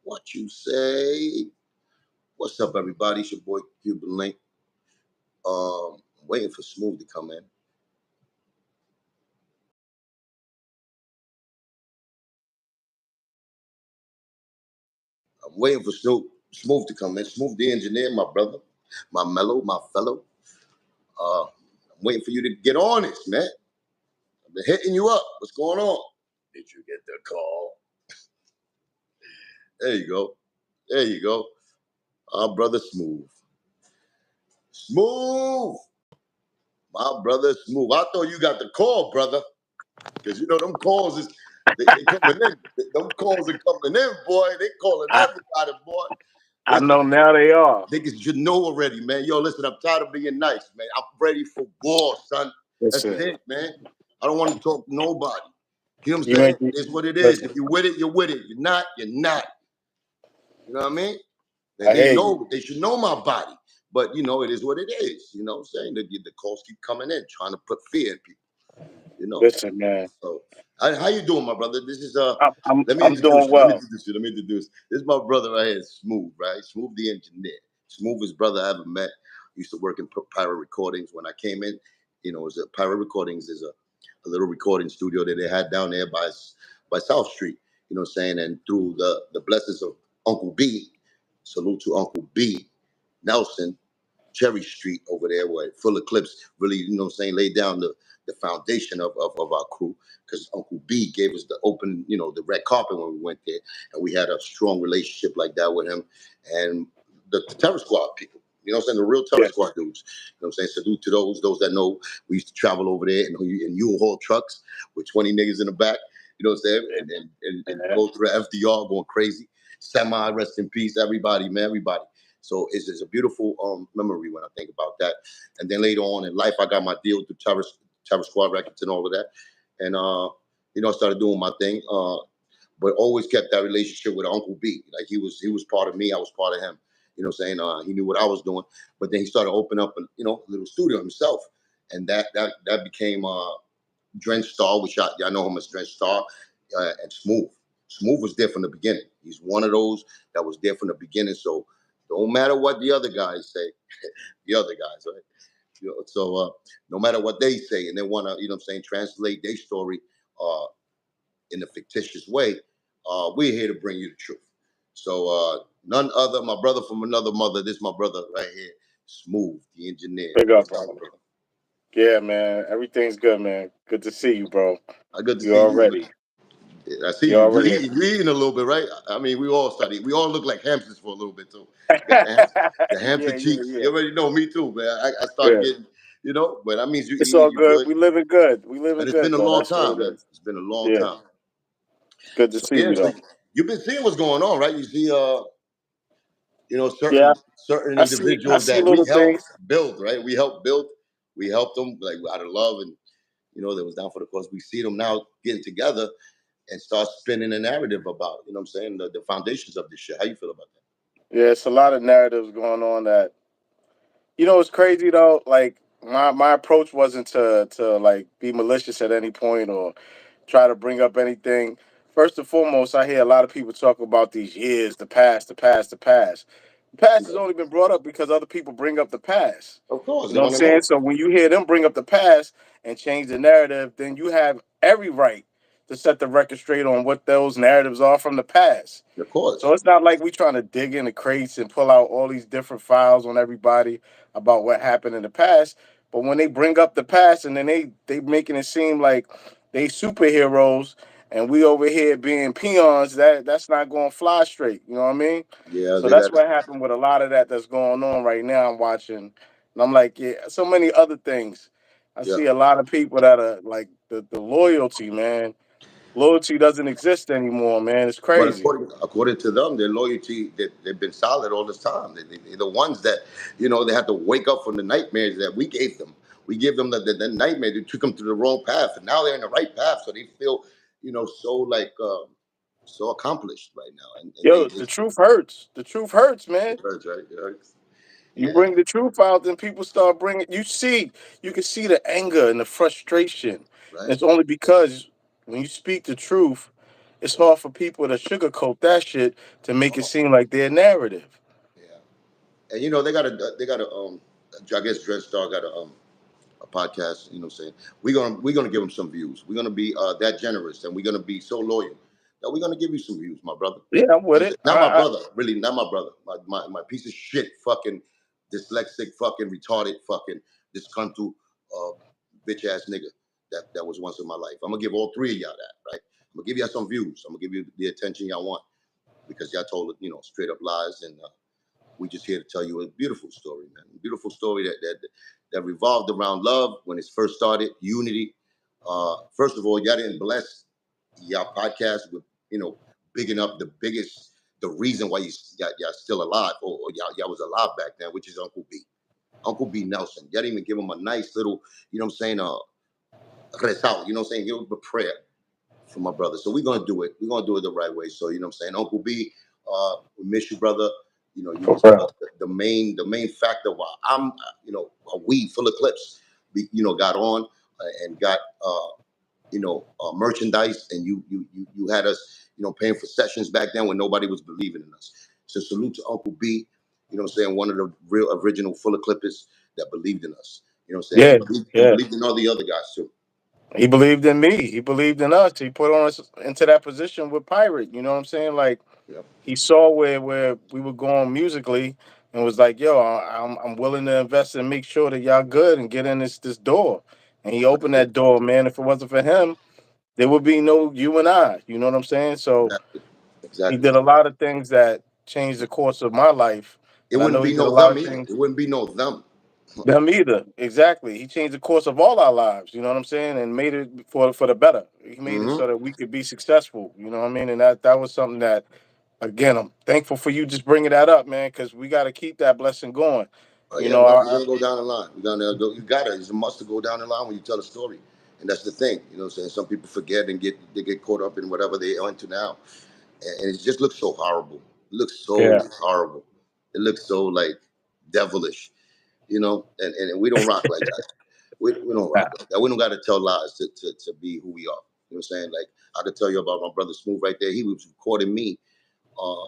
What you say? What's up, everybody? It's your boy Cuban Link. I'm waiting for Smooth to come in. I'm waiting for Smooth to come in. Smooth, the engineer, my brother, my mellow, my fellow. I'm waiting for you to get on this, man. I've been hitting you up. What's going on? Did you get the call? There you go. There you go. Our brother Smooth. Smooth. My brother Smooth. I thought you got the call, brother. Because you know them calls is they coming in. Them calls are coming in, boy. They calling everybody, boy. I know now they are. Niggas should know already, man. Yo, listen, I'm tired of being nice, man. I'm ready for war, son. That's it, man. I don't want to talk to nobody. You know what I'm saying? It's what it is. If you're with it, you're with it. You're not, you're not. You know what I mean? They should know my body. But you know, it is what it is. You know what I'm saying? The calls keep coming in, trying to put fear in people. You know. Listen, man. So, how you doing, my brother? This is I'm doing well. Let me introduce. This is my brother right here, Smooth, right? Smooth the engineer. Smoothest brother I ever met. Used to work in Pirate Recordings. When I came in, you know, it was a Pirate Recordings is a little recording studio that they had down there by South Street. You know what I'm saying? And through the blessings of Uncle B, salute to Uncle B, Nelson, Cherry Street over there, where Full Eclipse really, you know what I'm saying, laid down the foundation of our crew, because Uncle B gave us the open, you know, the red carpet when we went there, and we had a strong relationship like that with him and the Terror Squad people. You know what I'm saying? The real Terror Squad dudes. You know what I'm saying? Salute to those that know. We used to travel over there in U-Haul trucks with 20 niggas in the back. You know what I'm saying? And go through the FDR going crazy. Semi, rest in peace, everybody, man, everybody. So it's a beautiful memory when I think about that. And then later on in life, I got my deal with the Terror Squad Records and all of that. And, you know, I started doing my thing, but always kept that relationship with Uncle B. Like he was part of me. I was part of him. You know what I'm saying? He knew what I was doing. But then he started opening up, a little studio himself. And that became Drench Star, which I know him as Drench Star, and Smooth. Smooth was there from the beginning. He's one of those that was there from the beginning. So don't matter what the other guys say, the other guys, right? You know, so no matter what they say, and they want to, you know what I'm saying, translate their story in a fictitious way, we're here to bring you the truth. So none other, my brother from another mother, this my brother right here, Smooth, the engineer. Big up, bro. Yeah, man. Everything's good, man. Good to see you, bro. Good to see you already. I see you eating a little bit, right? I mean, we all look like hamsters for a little bit too. The hamster cheeks. You already know me too, man. I started getting, you know, but that means it's all good. We living good. And it's been a long time, man. It's been a long time. Good to see you, though. You've been seeing what's going on, right? You see, you know, certain individuals that we helped build, right? We helped build. We helped them like out of love, and you know, they was down for the cause. We see them now getting together and start spinning a narrative about, you know what I'm saying, the foundations of this shit. How you feel about that? Yeah, it's a lot of narratives going on that, you know, it's crazy though. Like my approach wasn't to like be malicious at any point or try to bring up anything. First and foremost, I hear a lot of people talk about these years, the past, the past, the past. The past has only been brought up because other people bring up the past. Of course. You know what I'm saying? So when you hear them bring up the past and change the narrative, then you have every right to set the record straight on what those narratives are from the past. Of course. So it's not like we trying to dig in the crates and pull out all these different files on everybody about what happened in the past. But when they bring up the past and then they making it seem like they superheroes and we over here being peons, that's not going to fly straight. You know what I mean? Yeah. So that's what happened with a lot of that's going on right now. I'm watching, and I'm like, yeah, so many other things. I see a lot of people that are like the loyalty, man. Loyalty doesn't exist anymore, man. It's crazy. But according to them, their loyalty, they've been solid all this time. They're the ones that, you know, they had to wake up from the nightmares that we gave them. We gave them the nightmare. They took them to the wrong path, and now they're in the right path. So they feel, you know, so like so accomplished right now. And yo, the truth hurts. The truth hurts, man. It hurts, right? It hurts. You bring the truth out, then people start bringing. You can see the anger and the frustration. Right. It's only because when you speak the truth, it's hard for people to sugarcoat that shit to make it seem like their narrative. Yeah, and they got a I guess Dreadstar got a podcast. You know, what I'm saying we're gonna give them some views. We're gonna be that generous, and we're gonna be so loyal that we're gonna give you some views, my brother. Yeah, I'm with it. Not my brother, really, not my brother. My piece of shit, fucking dyslexic, fucking retarded, fucking disgruntled, uh, bitch ass nigga that was once in my life. I'm gonna give all three of y'all that, right? I'm gonna give y'all some views. I'm gonna give you the attention y'all want because y'all told straight up lies, and we just here to tell you a beautiful story, man. A beautiful story that revolved around love when it first started, unity. First of all, y'all didn't bless y'all podcast with bigging up the reason why y'all still alive, or y'all was alive back then, which is Uncle B. Uncle B Nelson. Y'all didn't even give him a nice little, what I'm saying, resal, you know what I'm saying? Give him a prayer for my brother. So we're gonna do it. We're gonna do it the right way. So what I'm saying, Uncle B, we miss you, brother. You For was real. the main factor why I'm a weed full of clips. Got on and got merchandise, and you had us paying for sessions back then when nobody was believing in us. So salute to Uncle B. What I'm saying, one of the real original full of clippers that believed in us. You know what I'm saying, Yeah, and yeah. believed in all the other guys too. He believed in me. He believed in us. He put on us into that position with Pirate. You know what I'm saying? Like Yep. he saw where we were going musically and was like, "Yo, I'm willing to invest and make sure that y'all good and get in this door." And he opened that door, man. If it wasn't for him, there would be no you and I. You know what I'm saying? So Exactly. he Exactly. did a lot of things that changed the course of my life, It and I wouldn't know he be did a no lot them of either. things. It wouldn't be no them. Them either. Exactly. He changed the course of all our lives, you know what I'm saying? And made it for the better. He made it Mm-hmm. so that we could be successful, you know what I mean? And that was something that, again, I'm thankful for you just bringing that up, man, because we got to keep that blessing going. You Yeah, know, we're gonna go down the line. We're gonna go. You gotta. It's a must to go down the line when you tell a story, and that's the thing. You know what I'm saying? Some people forget and they get caught up in whatever they are into now, and it just looks so horrible. It looks so yeah, horrible. It looks so like devilish. And we don't rock like that. We don't yeah, rock like that. We don't got to tell lies to be who we are. You know what I'm saying? Like I could tell you about my brother Smooth right there. He was recording me. Uh,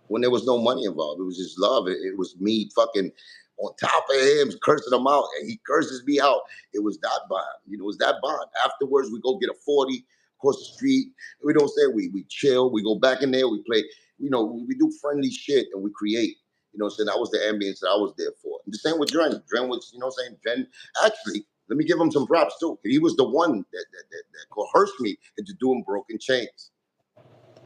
when there was no money involved. It was just love. It was me fucking on top of him, cursing him out, and he curses me out. It was that bond. It was that bond. Afterwards, we go get a 40 across the street. We don't say we chill. We go back in there. We play. We do friendly shit and we create. What I'm saying? That was the ambience that I was there for. And the same with Dren. Dren was, what I'm saying? Dren, actually, let me give him some props too. He was the one that coerced me into doing Broken Chains.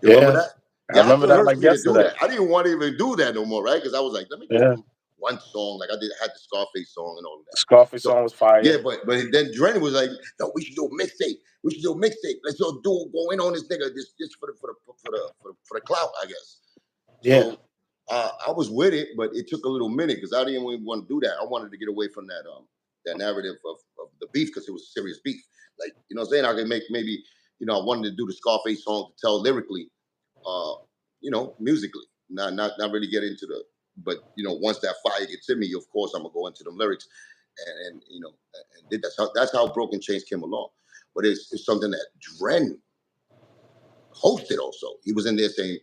You remember yeah. that? I Y'all remember that coerced like me to do yesterday. that. I didn't want to even do that no more, right? Because I was like, let me just Yeah. do one song. Like I had the Scarface song and all of that. Scarface So song was fire. yeah, but then Dren was like, no, we should do a mixtape. We should do a mixtape. Let's all go in on this nigga just for the clout, I guess. Yeah. So I was with it, but it took a little minute because I didn't even want to do that. I wanted to get away from that narrative of the beef because it was serious beef. Like, what I'm saying? I could make maybe, I wanted to do the Scarface song to tell lyrically, uh, musically, not really get into the. But once that fire gets in me, of course I'm gonna go into them lyrics, and did that's how Broken Chains came along. But it's something that Dren hosted. Also, he was in there saying,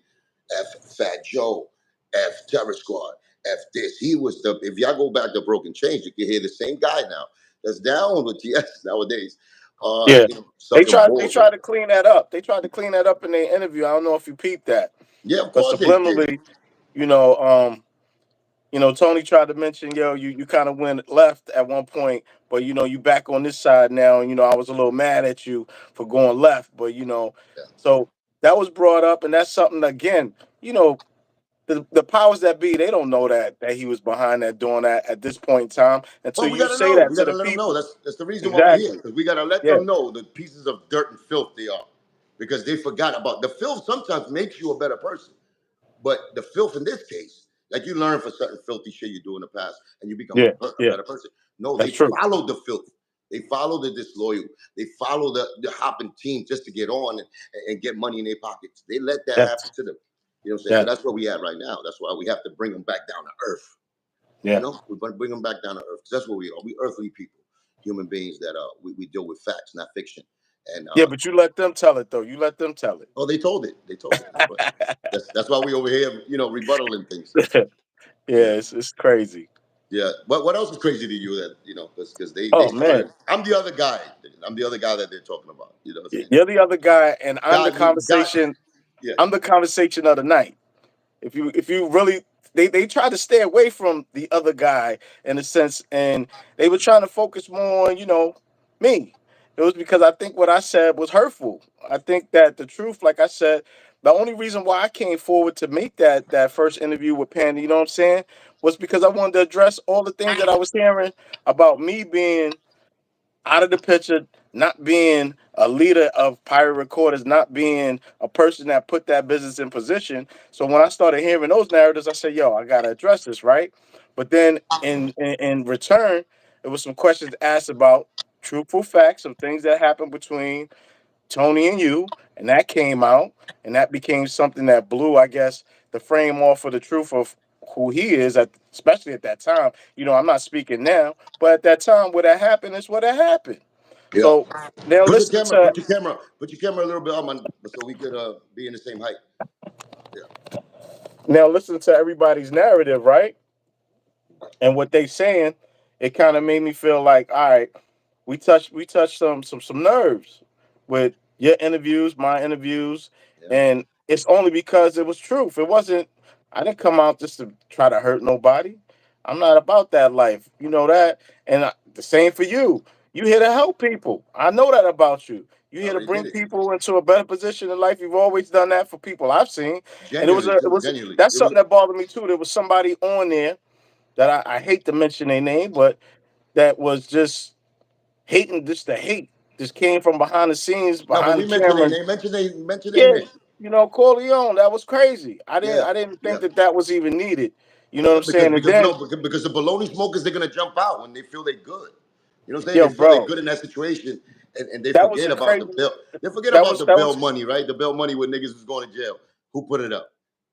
"F Fat Joe, F Terror Squad, F this." He was the. If y'all go back to Broken Chains, you can hear the same guy now. That's down with TS nowadays. Yeah. Sucking They balls. tried to clean that up. They tried to clean that up in their interview. I don't know if you peeped that. Yeah, of But course they did. subliminally, you know, Tony tried to mention, yo, you kind of went left at one point, but you back on this side now, and I was a little mad at you for going left, but Yeah. so that was brought up, and that's something again, the powers that be, they don't know that he was behind that doing that at this point in time until Well, we you gotta say know. that We to gotta the let them know. people. That's the reason why we're here. Exactly. Because we gotta let Yeah. them know the pieces of dirt and filth they are. Because they forgot about the filth sometimes makes you a better person. But the filth in this case, like you learn for certain filthy shit you do in the past and you become Yeah. a Yeah. better person. No, they That's true. followed the filth. They follow the disloyal. They follow the hopping team just to get on and get money in their pockets. They let that happen Yes. to them. You know what I'm saying? So Yeah. that's where we at right now. That's why we have to bring them back down to earth. Yeah. We're going to bring them back down to earth. That's what we are. We earthly people, human beings that we deal with facts, not fiction. And Yeah, but you let them tell it though. You let them tell it. oh, they told it. They told it. But that's why we over here, rebuttaling things. Yeah, Yeah. it's crazy. Yeah. What else is crazy to you that because they Oh man, started. I'm the other guy. I'm the other guy that they're talking about. You know what I'm saying? you're the other guy, and I'm the God, you got. conversation. Yeah. I'm the conversation of the night. If you really, they try to stay away from the other guy in a sense, and they were trying to focus more on me. It was because I think what I said was hurtful. I think that the truth, like I said, the only reason why I came forward to make that first interview with Panda, you know what I'm saying, was because I wanted to address all the things that I was hearing about me being out of the picture, not being a leader of pirate recorders, not being a person that put that business in position. So when I started hearing those narratives, I said, "Yo, I gotta address this, right?" But then in return, there was some questions asked about truthful facts, some things that happened between Tony and you, and that came out, and that became something that blew, I guess, the frame off of the truth of who he is, especially at that time. I'm not speaking now, but at that time, what had happened is what had happened. Yeah. So now Put your listen camera. to Put your camera a little bit up, man, so we could be in the same height. Yeah. everybody's narrative, right? And what they saying, it kind of made me feel like, all right, we touched some nerves with your interviews, my interviews, Yeah. and it's only because it was truth. It wasn't. I didn't come out just to try to hurt nobody. I'm not about that life. You know that, and the same for you. You here to help people. I know that about you. You I here to already did bring it. people into a better position in life. You've always done that for people I've seen, and it was Genuinely a, it too. was Genuinely. that's It was. something that bothered me too. There was somebody on there that I hate to mention their name, but that was just hating, just the hate, just came from behind the scenes, No, but behind the we mentioned their camera. name. Mention their Yeah, name. KORLEON, that was crazy. I didn't Yeah. I didn't Yeah. think that was even needed. You know what I'm Because saying? And because then, no because the baloney smokers they're gonna jump out when they feel they're good. You know what I'm saying? They yo, feel they're bro, good in that situation, and they that was forget a about the crazy. bill. They forget That about was the that bail was money, right? The bail money when niggas was going to jail. Who put it up?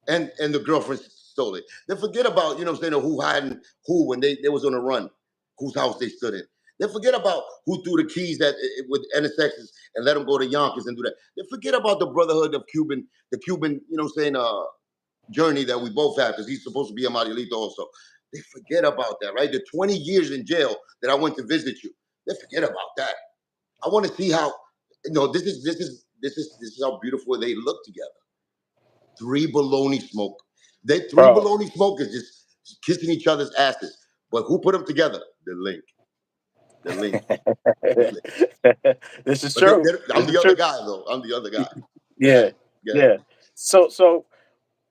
And the girlfriend stole it. They forget about you know what I'm saying who hiding who when they was on a run, whose house they stood in. They forget about who threw the keys with NSXs and let them go to Yonkers and do that. They forget about the brotherhood of the Cuban, you know what I'm saying, journey that we both have because he's supposed to be a Marielito also. They forget about that, right? The 20 years in jail that I went to visit you. They forget about that. I want to see how this is how beautiful they look together. Three baloney smoke. They three bro. baloney smokers just kissing each other's asses. But who put them together? The link. The link. The link. This is But true. I'm This is the other true. guy though. I'm the other guy. Go ahead. Yeah, Go ahead. yeah. So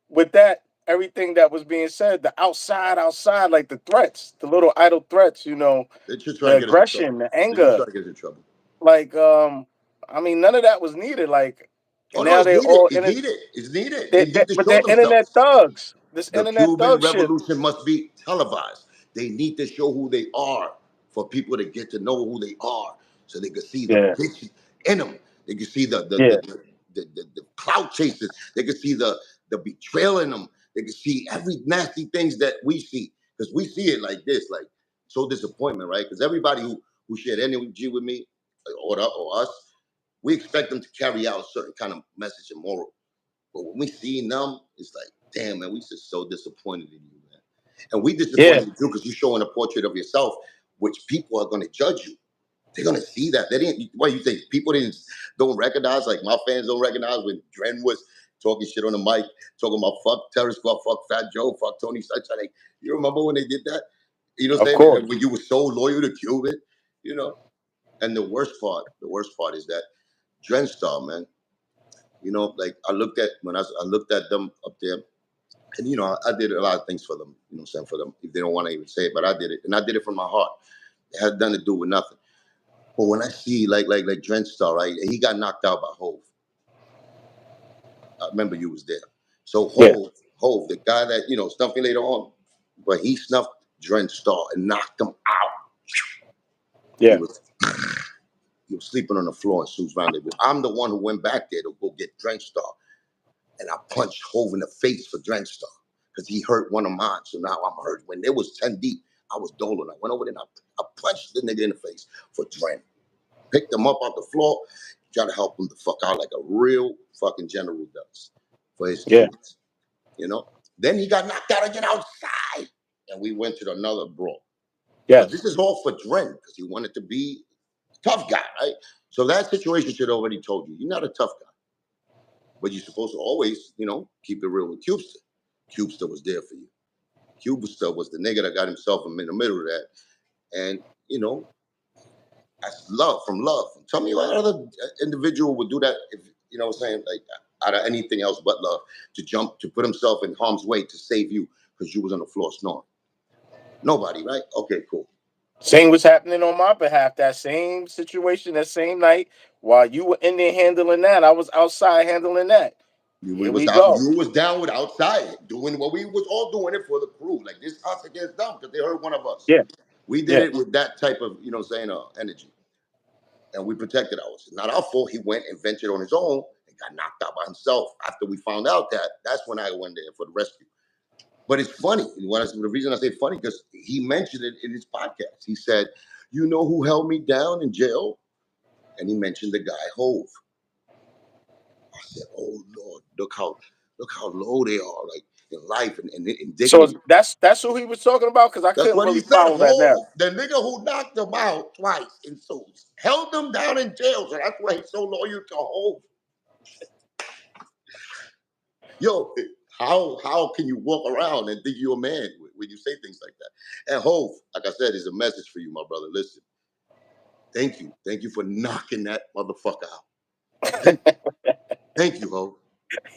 with that, everything that was being said, the outside, like the threats, the little idle threats, They just try the to get us in trouble. aggression, the They just anger, try to get us in trouble. like I mean, none of that was needed. Like, Oh and no, now it's they're needed. all It's in it. needed. It's needed. They need to But show they're internet themselves. thugs. This The internet Cuban thug shit. Revolution must be televised. They need to show who they are for people to get to know who they are, so they can see the Yeah, bitch in them. They can see yeah, the clout chasers. They can see the betrayal in them. They can see every nasty things that we see because we see it like this, like so disappointment, right? Because everybody who shared energy with me or us, we expect them to carry out a certain kind of message and moral. But when we see them, it's like, damn, man, we just so disappointed in you, man. And we yeah. disappointed in you because you're showing a portrait of yourself, which people are going to judge you. They're going to see that. They didn't. What you think? People don't recognize, like my fans don't recognize when Dren was talking shit on the mic, talking about fuck Terrence, fuck Fat Joe, fuck Tony Sunshine. You remember when they did that? You know what Of I'm saying? And course. when you were so loyal to Cuban, you know. And the worst part is that Dren Star, man. Like I looked at them up there, and I did a lot of things for them. You know, what I'm saying for them if they don't want to even say it, but I did it, and I did it from my heart. It had nothing to do with nothing. But when I see like Dren Star, right, and he got knocked out by Hove. I remember you was there. So Yeah, Hove, the guy that snuffed me later on, but he snuffed Dren Star and knocked him out. He yeah, was he was sleeping on the floor in Sue's Rendezvous. I'm the one who went back there to go get Dren Star. And I punched Hove in the face for Dren Star because he hurt one of mine. So now I'm hurt. When there was 10 deep, I was doling. I went over there and I punched the nigga in the face for Dren. Picked him up off the floor. Try to help him the fuck out like a real fucking general does for his Yeah. troops. You know. Then he got knocked out again outside, and we went to another brawl. Because Yes. this is all for Dren, because he wanted to be a tough guy, right? So that situation should already told you you're not a tough guy, but you're supposed to always, keep it real with Cubester. Cubester was there for you. Cubester was the nigga that got himself in the middle of that, and that's love from love. Tell me what other individual would do that if what I'm saying, like out of anything else but love, to put himself in harm's way to save you because you was on the floor snoring. Nobody, right? Okay, cool. Same was happening on my behalf. That same situation, that same night, while you were in there handling that, I was outside handling that. We Here was we out. go. You was down with outside doing what we was all doing it for the crew. Like this us against them because they heard one of us. Yeah. We did Yeah. it with that type of energy, and we protected ours. It's not our fault. He went and ventured on his own and got knocked out by himself. After we found out that, that's when I went there for the rescue. But it's funny. The reason I say funny because he mentioned it in his podcast. He said, "You know who held me down in jail?" And he mentioned the guy Hove. I said, "Oh Lord, look how low they are, like in life and in So dignity." that's who he was talking about, because I That's couldn't what he really said. follow that now. Hove, the nigga who knocked him out twice in suits, held him down in jail. So that's why he's so loyal to Hove. Yo, how can you walk around and think you're a man when you say things like that? And Hove, like I said, is a message for you, my brother. Listen, thank you for knocking that motherfucker out. Thank you, Hove.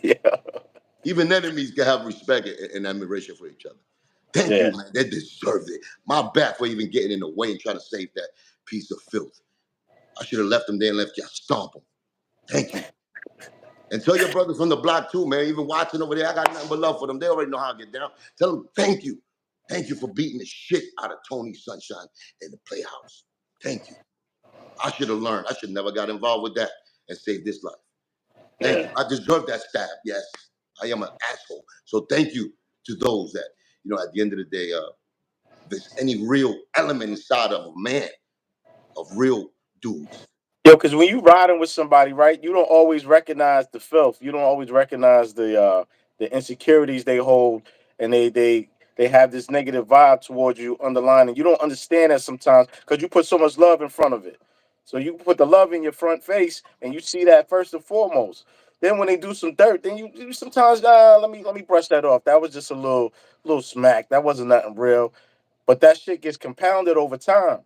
Yeah. Even enemies can have respect and admiration for each other. Thank you, Yeah. man. They deserved it. My bad for even getting in the way and trying to save that piece of filth. I should have left them there and left you stomp them. Thank you. And tell your brothers from the block too, man. Even watching over there, I got nothing but love for them. They already know how to get down. Tell them thank you. Thank you for beating the shit out of Tony Sunshine in the playhouse. Thank you. I should have learned. I should never got involved with that and saved this life. Thank you. I deserve that stab. Yes, I am an asshole. So thank you to those that, at the end of the day, there's any real element inside of a man, of real dudes. Yo, because when you riding with somebody, right, you don't always recognize the filth. You don't always recognize the insecurities they hold, and they have this negative vibe towards you underlying, and you don't understand that sometimes because you put so much love in front of it. So you put the love in your front face, and you see that first and foremost. Then when they do some dirt, then you sometimes let me brush that off. That was just a little smack. That wasn't nothing real. But that shit gets compounded over time.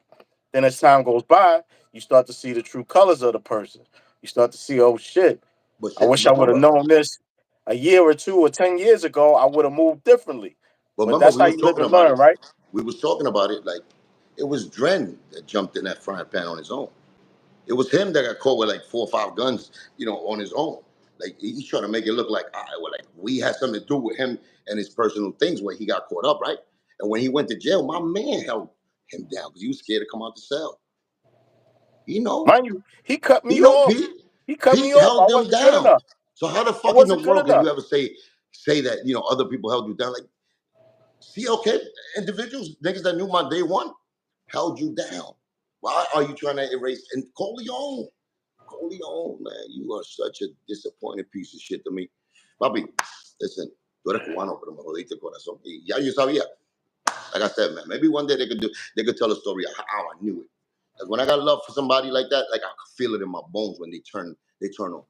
Then as time goes by, you start to see the true colors of the person. You start to see, oh shit, But I shit, wish I would have remember, known this a year or 2 or 10 years ago. I would have moved differently. but But remember, that's we how was you live talking and about learn, it. right? We was talking about it like it was Dren that jumped in that frying pan on his own. It was him that got caught with like 4 or 5 guns, on his own. Like he's trying to make it look like we had something to do with him and his personal things where he got caught up, right? And when he went to jail, my man held him down because he was scared to come out the cell. You know, Mind you, he cut me he know off. Pete. He cut me Pete off. I held them wasn't good down. enough. So how the I fuck in the wasn't good world can enough. you ever say that other people held you down? Like, see, okay, individuals, niggas that knew my day one, held you down. Why are you trying to erase? And Corleone, man, you are such a disappointing piece of shit to me. Papi, listen, tú eres cubano, pero me jodiste el corazón. Y ya yo sabía. Like I said, man, maybe one day they could tell a story of how I knew it. Like when I got love for somebody like that, like I could feel it in my bones when they turn on.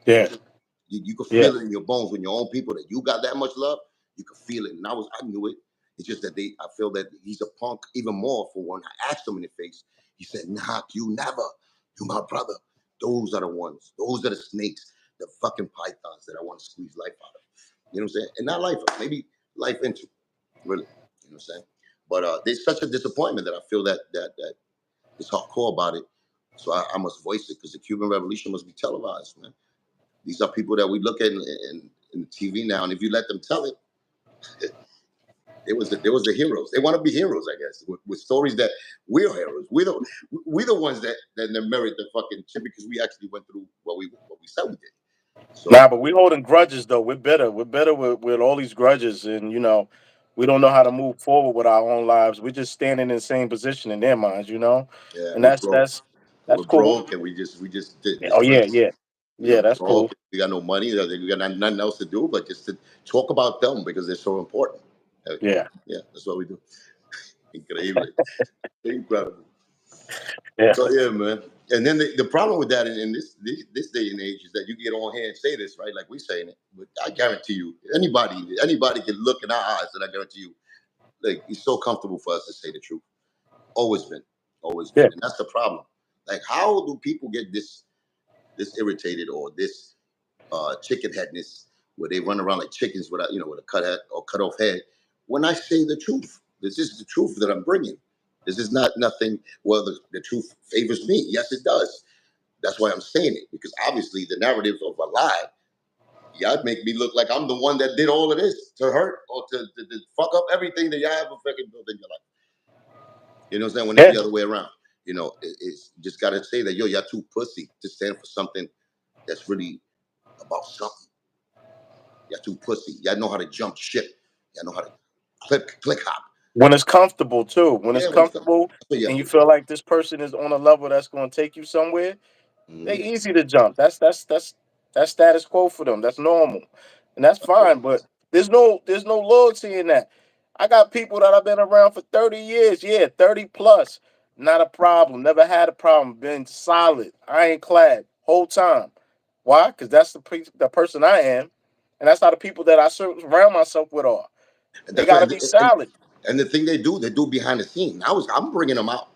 Yeah, You could yeah. feel it in your bones when your own people that you got that much love, you could feel it. And I knew it. It's just that I feel that he's a punk even more for when I asked him in the face. He said, "Nah, you never. You my brother. Those are the ones. Those are the snakes, the fucking pythons that I want to squeeze life out of." You know what I'm saying? And not life, maybe life into, really. You know what I'm saying? But there's such a disappointment that I feel that it's hardcore about it. So I must voice it because the Cuban Revolution must be televised, man. These are people that we look at in the TV now, and if you let them tell it, there was the heroes. They want to be heroes, I guess, with stories that we're heroes. We're the ones that merit the fucking shit because we actually went through what we said we did. Nah, So but we holding grudges though. We're bitter. We're bitter with all these grudges, and we don't know how to move forward with our own lives. We're just standing in the same position in their minds, yeah, and we that's froze. That's we're cool. broke and we just did Yeah, this oh friend. yeah, yeah, You know, yeah. That's broke. cool. We got no money. We got nothing else to do but just to talk about them because they're so important. Yeah, Yeah, that's what we do. Increíble, incredible. yeah, So yeah, man. And then the problem with that in this day and age is that you get on here and say this, right? Like we saying it, but I guarantee you, anybody can look in our eyes, and I guarantee you, like it's so comfortable for us to say the truth. Always been, always been, yeah. and that's the problem. Like, how do people get this irritated or this chicken headness where they run around like chickens without with a cut head or cut off head? When I say the truth, this is the truth that I'm bringing. This is not nothing. Well, the truth favors me. Yes, it does. That's why I'm saying it because obviously the narrative of a lie, y'all make me look like I'm the one that did all of this to hurt or to fuck up everything that y'all have fucking built in your life. You know what I'm saying? When it's Yeah. the other way around, it's you just gotta say that y'all too pussy to stand for something that's really about something. Y'all too pussy. Y'all know how to jump ship. Y'all know how to click hop. When it's comfortable too. When it's Yeah, when it's coming. comfortable That's what y'all and you do. feel like this person is on a level that's going to take you somewhere, they Hmm. easy to jump. That's status quo for them. That's normal, and that's fine. But there's no loyalty in that. I got people that I've been around for 30 years. Yeah, 30 plus. Not a problem. Never had a problem. Been solid, ironclad whole time. Why? Because that's the person I am, and that's how the people that I surround myself with are. And They that's got right. to be solid. And the thing they do behind the scene. I'm bringing them out.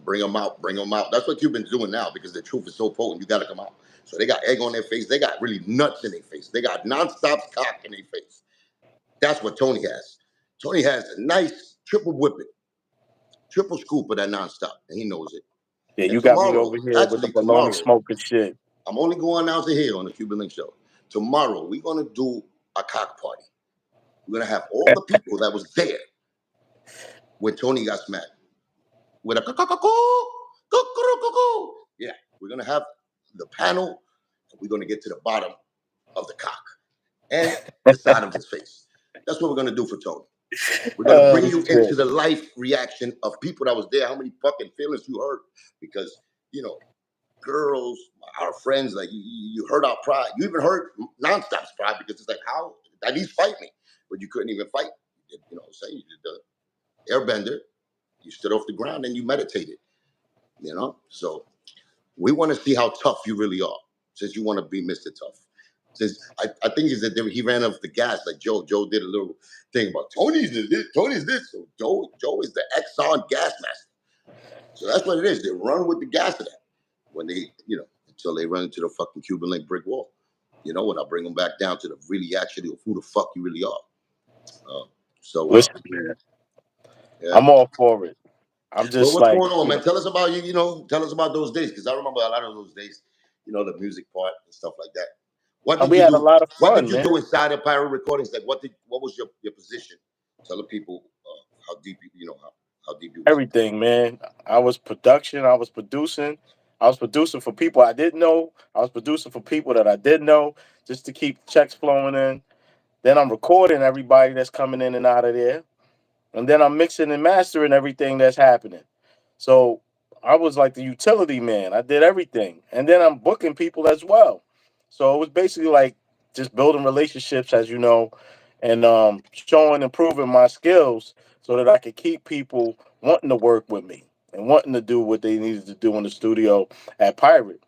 Bring them out, bring them out. That's what Cuban's doing now because the truth is so potent. You got to come out. So they got egg on their face. They got really nuts in their face. They got nonstop cock in their face. That's what Tony has. Tony has a nice triple whippet, triple scoop of that nonstop, and he knows it. Yeah, And you got me tomorrow, over here with the actually baloney tomorrow, smoking shit. I'm only going out to here on the Cuban Link show. Tomorrow, we're gonna do a cock party. We're gonna have all the people that was there when Tony got smacked with a yeah. We're gonna have the panel, and we're gonna get to the bottom of the cock and the side of his face. That's what we're gonna do for Tony. We're gonna bring Oh you into shit! the life reaction of people that was there. How many fucking feelings you hurt because you know girls, our friends, like you hurt our pride. You even hurt Nonstop's pride because it's like how at least fight me, but you couldn't even fight. Say you did the airbender. You stood off the ground and you meditated. So we want to see how tough you really are, since you want to be Mr. Tough. Since I think is that he ran off the gas like Joe. Joe did a little thing about Tony's this, Tony's this. So Joe is the Exxon gas master. So that's what it is. They run with the gas of that when they, until they run into the fucking Cuban Link brick wall. When I bring them back down to the really actually of who the fuck you really are. Uh, so Listen, man, yeah. I'm all for it. I'm Well, just what's like, going on, man? Tell us about you. Tell us about those days because I remember a lot of those days. The music part and stuff like that. What did we you had a do? lot of What did fun, you man. do inside of Pirate Recordings? Like, what was your position? Tell the people how deep how deep you went. Everything, man. I was production. I was producing. I was producing for people I didn't know. I was producing for people that I did know, just to keep checks flowing in. Then I'm recording everybody that's coming in and out of there. And then I'm mixing and mastering everything that's happening. So I was like the utility man. I did everything, and then I'm booking people as well. So it was basically like just building relationships, as you know, and showing and proving my skills so that I could keep people wanting to work with me and wanting to do what they needed to do in the studio at Pirate.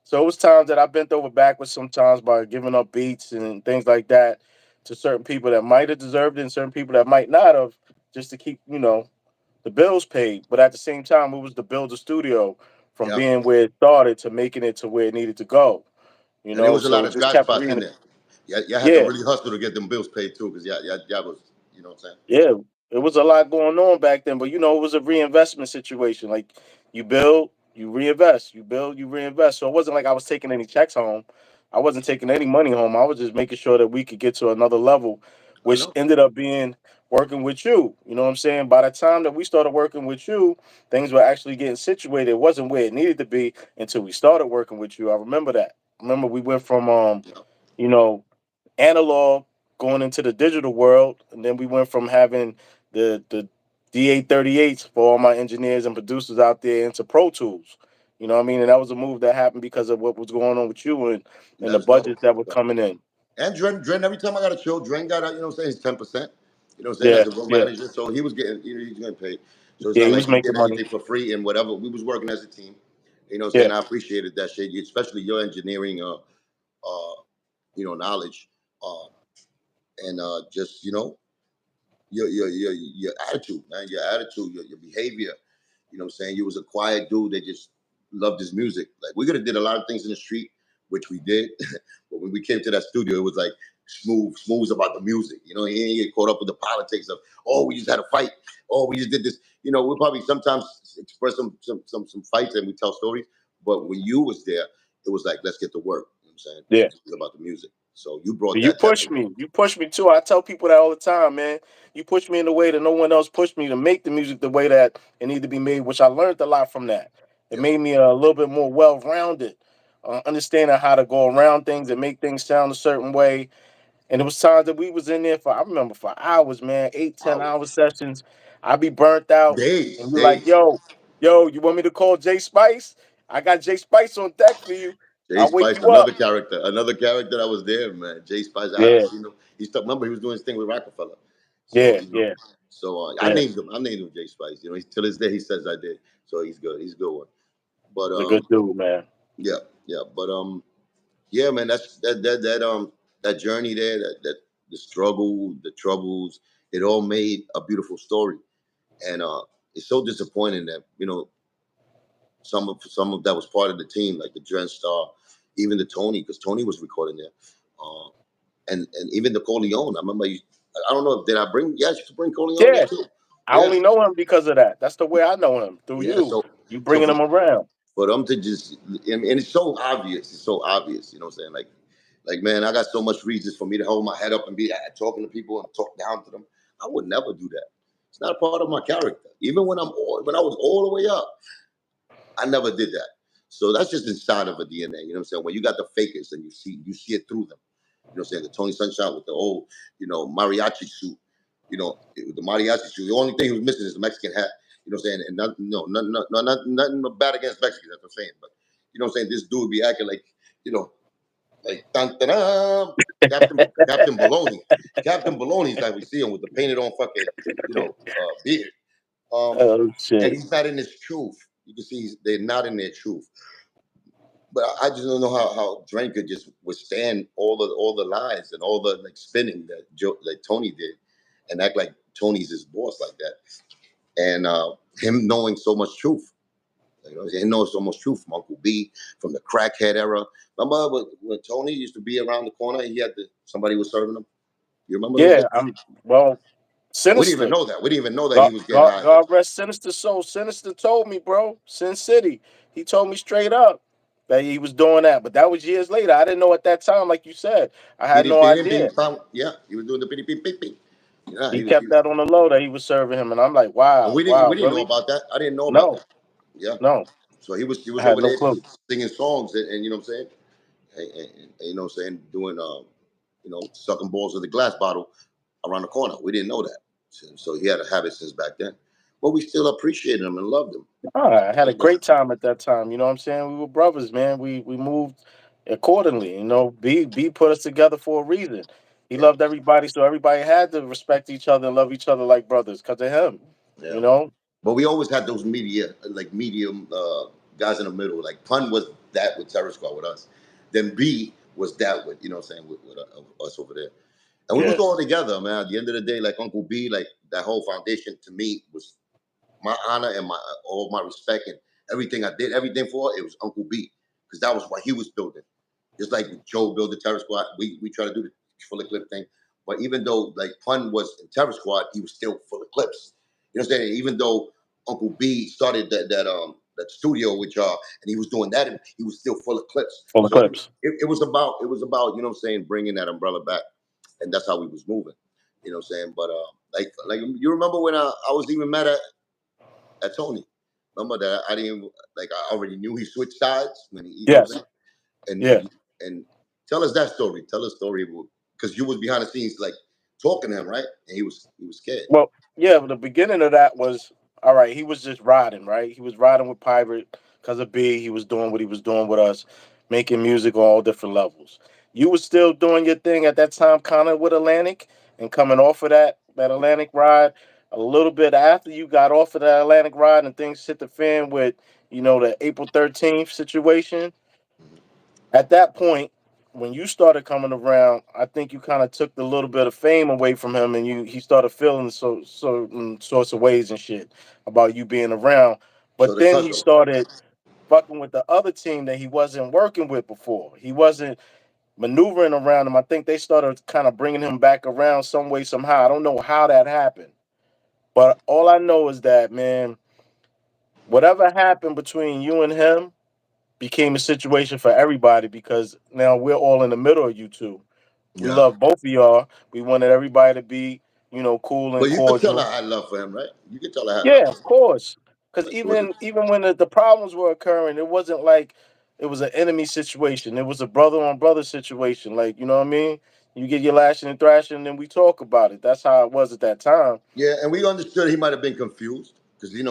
So it was times that I bent over backwards sometimes by giving up beats and things like that to certain people that might have deserved it and certain people that might not have, just to keep, the bills paid. But at the same time, it was to build the studio from Yeah, being where it started to making it to where it needed to go. and there was a So lot it of just dry kept spots in there. Yeah, y'all had to yeah, really hustle to get them bills paid too, because y'all was, what I'm saying. yeah, it was a lot going on back then, but it was a reinvestment situation. Like you build, you reinvest, you build, you reinvest. So it wasn't like I was taking any checks home. I wasn't taking any money home. I was just making sure that we could get to another level, I which know. ended up being working with you. You know what I'm saying? By the time that we started working with you, things were actually getting situated. It wasn't where it needed to be until we started working with you. I remember that. Remember we went from Yeah. you know, analog going into the digital world, and then we went from having the D838s for all my engineers and producers out there into Pro Tools. You know what I mean? And that was a move that happened because of what was going on with you and the That's dope. budgets that were coming in. And Dren, every time I got a show, Dren got, you know what I'm saying, his 10%, you know what I'm saying, Yeah, as a road yeah, manager. So he was getting, he's getting paid. So it's yeah. not He like was he making did money. anything for free and whatever. We was working as a team. You know what I'm Yeah, saying? I appreciated that shit, especially your engineering, knowledge. Uh, and just, your attitude, man, your attitude, your behavior. You know what I'm saying? You was a quiet dude that just loved his music. Like we could have did a lot of things in the street, which we did. But when we came to that studio, it was like smooth was about the music. You know, he didn't get caught up with the politics of, oh, we just had a fight. Oh, we just did this. You know, we probably sometimes express some fights and we tell stories. But when you was there, it was like, let's get to work. You know what I'm saying? yeah. It was about the music. So you brought You that push definitely. me. You push me too. I tell people that all the time, man. You push me in the way that no one else pushed me to make the music the way that it needed to be made, which I learned a lot from that. It Yeah. made me a little bit more well-rounded, understanding how to go around things and make things sound a certain way. And it was times that we was in there I remember for hours, man, 8, 10 hour sessions. I'd be burnt out. And you're like, Days. yo, you want me to call Jay Spice? I got Jay Spice on deck for you. Jay I'll wake Spice, you up. another character that was there, man. Jay Spice, I haven't Yeah, seen him. Remember he was doing his thing with Rockefeller. So yeah, yeah, I yeah. named him. I named him Jay Spice. You know, till this day he says I did. So he's good. He's a good one. But He's a good dude, man. yeah, yeah. But yeah, man. That's that journey there. That the struggle, the troubles. It all made a beautiful story, and it's so disappointing that some of that was part of the team, like the Dren Star, even the Tony, because Tony was recording there, uh, and even the KORLEON. I remember I don't know if did I bring yes, you used to bring KORLEON there Yeah, too. I Yeah, only know him because of that. That's the way I know him through yeah. you. So You so bringing him around. for them to just and it's so obvious. It's so obvious. You know what I'm saying? Like man, I got so much reasons for me to hold my head up and be talking to people and talk down to them. I would never do that. It's not a part of my character. Even when I was all the way up, I never did that. So that's just inside of a DNA. You know what I'm saying? When you got the fakers and you see it through them. You know what I'm saying? The Tony Sunshine with the old, mariachi suit. The mariachi suit. The only thing he was missing is the Mexican hat. You know what I'm saying? And nothing bad against Mexicans. That's what I'm saying. But you know what I'm saying? This dude be acting like, you know, like dun, dun, dun, Captain Baloney. Captain Baloney's like we see him with the painted on fucking, beard. Um, Oh and shit. he's not in his truth. You can see they're not in their truth. But I just don't know how Drain could just withstand all the lies and all the like spinning that Tony did, and act like Tony's his boss like that, and him knowing so much truth. He knows so much truth from Uncle B, from the crackhead era. Remember when Tony used to be around the corner? He had somebody was serving him. You remember those Yeah, days? well, We didn't even Sinister. know that. We didn't even know that he God, was getting God, high at that God time. rest Sinister soul. Sinister told me, bro. Sin City. He told me straight up that he was doing that. But that was years later. I didn't know at that time, like you said. I had Pity, no pity, ping, idea. pong. Yeah, he was doing the pity, ping, ping, ping. Yeah, He kept that on the low that he was serving him. And I'm like, and wow, we wow, didn't know really? about that. I didn't know about No, that. Yeah. no. So he I was had over no there clue. singing songs and you know what I'm saying, and you know what I'm saying, doing sucking balls with a glass bottle around the corner. We didn't know that, so he had a habit since back then. But we still appreciated him and loved him. I had a That's great time at that time. You know what I'm saying? We were brothers, man. We moved accordingly. You know, B put us together for a reason. He yeah, loved everybody, so everybody had to respect each other and love each other like brothers because of him. yeah. You know? But we always had those medium guys in the middle. Like Pun was that with Terror Squad with us. Then B was that with what I'm saying with us over there. And we was Yeah. all together, man. At the end of the day, like Uncle B, like that whole foundation to me was my honor and my all my respect and everything I did, everything for it was Uncle B because that was what he was building. Just like Joe built the Terror Squad, we try to do the full of clip thing. But even though like Pun was in Terror Squad, he was still full of clips. You know what I'm saying? Even though Uncle B started that studio with y'all and he was doing that, and he was still full of clips. Full of So clips. it was about you know what I'm saying, bringing that umbrella back, and that's how we was moving. You know what I'm saying? But like you remember when I was even mad at Tony. Remember that I didn't like I already knew he switched sides when he you know what I'm Yes. saying? And Yeah. and tell us that story. Tell us a story because you was behind the scenes like talking to him, right? And he was scared. Well, yeah, the beginning of that was all right. He was just riding, right? He was riding with Pirate because of B. He was doing what he was doing with us, making music on all different levels. You was still doing your thing at that time, kind of with Atlantic, and coming off of that Atlantic ride. A little bit after you got off of that Atlantic ride and things hit the fan with, the April 13th situation. Mhm. At that point, when you started coming around, I think you kind of took the little bit of fame away from him, and he started feeling certain sorts of ways and shit about you being around. So But the then he cutoff. started fucking with the other team that he wasn't working with before. He wasn't maneuvering around him. I think they started kind of bringing him back around some way, somehow. I don't know how that happened. But all I know is that, man, whatever happened between you and him became a situation for everybody because now we're all in the middle of you two. We Yeah. love both of y'all. We wanted everybody to be, cool and But you could tell cordial. I had love for him, right? You could tell I had love Yeah, for of him. course. Because Like it was a, even when the problems were occurring, it wasn't like it was an enemy situation. It was a brother on brother situation. Like, you know what I mean? You get your lashing and thrashing, and then we talk about it. That's how it was at that time. yeah, and we understood he might have been confused because we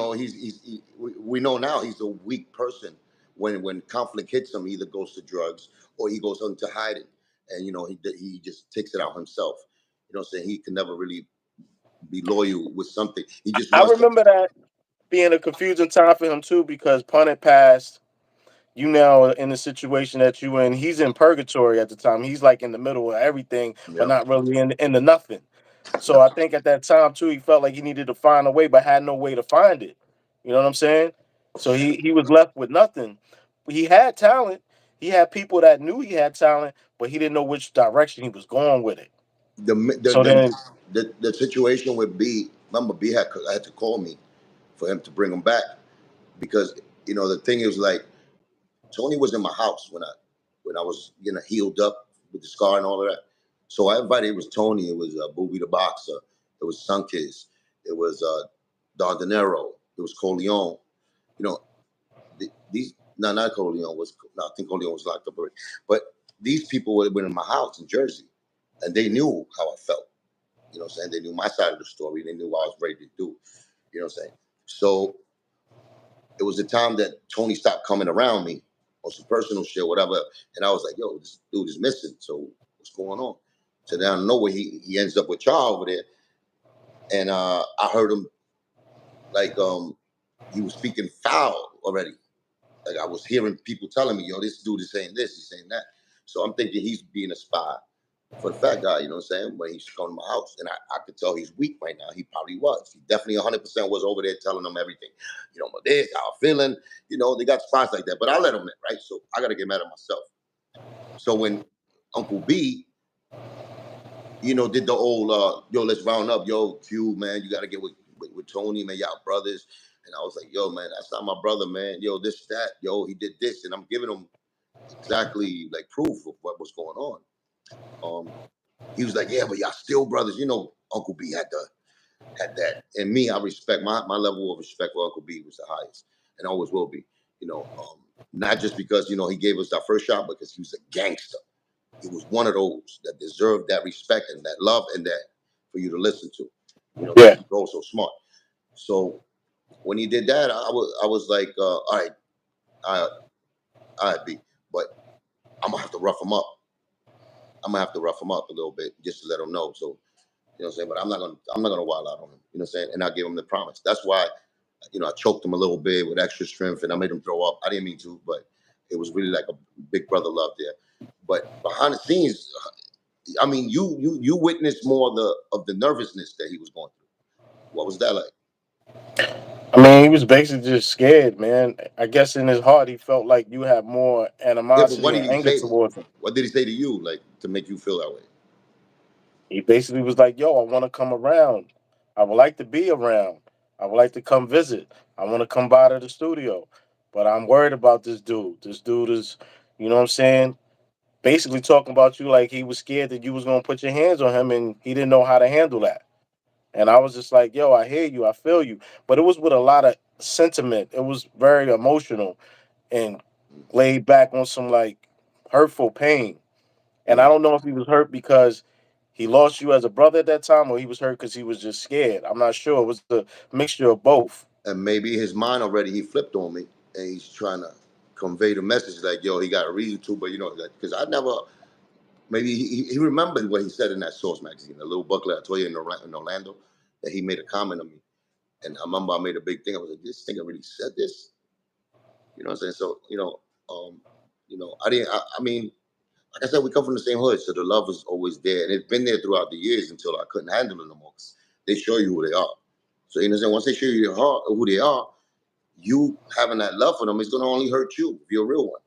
know now he's a weak person. When conflict hits him, he either goes to drugs or he goes into hiding, and he just takes it out himself. You know what I'm saying? He can never really be loyal with something. He just I wants to. remember that being a confusing time for him too because Pun had passed. You now in the situation that you in. He's in purgatory at the time. He's like in the middle of everything, but Yep, not really in the nothing. So yep. I think at that time too, he felt like he needed to find a way, but had no way to find it. You know what I'm saying? So he was left with nothing. He had talent. He had people that knew he had talent, but he didn't know which direction he was going with it. The the So the then, the situation with B. Remember, B had to call me for him to bring him back because the thing is like Tony was in my house when I was healed up with the scar and all of that. So I invited. It was Tony. It was Booby the boxer. It was Sunkiz. It was Don De Niro. It was KORLEON. You know these. No, not KORLEON was. No, I think KORLEON was locked up already. But these people would have been in my house in Jersey, and they knew how I felt. You know what I'm saying? They knew my side of the story. They knew what I was ready to do. You know what I'm saying? So it was the time that Tony stopped coming around me on some personal shit, whatever. And I was like, yo, this dude is missing. So what's going on? So down of nowhere, he ends up with Charles over there. And I heard him like he was speaking foul already. Like I was hearing people telling me, yo, this dude is saying this, he's saying that. So I'm thinking he's being a spy for the fat guy, you know what I'm saying? When he's coming to my house. And I could tell he's weak right now. He probably was. He definitely 100% was over there telling them everything. My this, how I'm feeling. They got spots like that. But I let him in, right? So I got to get mad at myself. So when Uncle B, did the old, yo, let's round up. Yo, Q, man, you got to get with Tony, man. Y'all brothers. And I was like, yo, man, that's not my brother, man. Yo, this, that. Yo, he did this. And I'm giving him exactly like proof of what was going on. Um, he was like, yeah, but y'all still brothers. Uncle B had that. And me, I respect my level of respect for Uncle B was the highest and always will be. Not just because, he gave us our first shot, because he was a gangster. He was one of those that deserved that respect and that love and that for you to listen to, because yeah. he goes so smart. So when he did that, I was like, all right, I B, but I'm gonna have to rough him up. I'm gonna have to rough him up a little bit just to let him know. So what I'm saying? But I'm not gonna wild out on him. You know what I'm saying? And I gave him the promise. That's why, I choked him a little bit with extra strength and I made him throw up. I didn't mean to, but it was really like a big brother love there. But behind the scenes, I mean, you witnessed more of the nervousness that he was going through. What was that like? I mean, he was basically just scared, man. I guess in his heart, he felt like you had more Yeah, but what animosity did and he anger say? towards him. What did he say to you, like to make you feel that way? He basically was like, "Yo, I want to come around. I would like to be around. I would like to come visit. I want to come by to the studio, but I'm worried about this dude. This dude is, you know what I'm saying? Basically talking about you like he was scared that you was gonna put your hands on him, and he didn't know how to handle that." And I was just like, "Yo, I hear you. I feel you." But it was with a lot of sentiment. It was very emotional and laid back on some like hurtful pain. And I Mm. don't know if he was hurt because he lost you as a brother at that time, or he was hurt because he was just scared. I'm not sure. It was a mixture of both. And maybe his mind already he flipped on me. and he's trying to convey the message like, yo, he got a reason to, but because I never. Maybe he remembered what he said in that Source magazine, a little booklet I told you in Orlando, that he made a comment on me, and I remember I made a big thing. I was like, this nigga really said this. You know what I'm saying? So um, I didn't. I mean, like I said, we come from the same hood, so the love is always there, and it's been there throughout the years until I couldn't handle it no more. 'Cause they show you who they are. So you know what I'm saying? Once they show you your heart, who they are, you having that love for them is gonna only hurt you if you're a real one.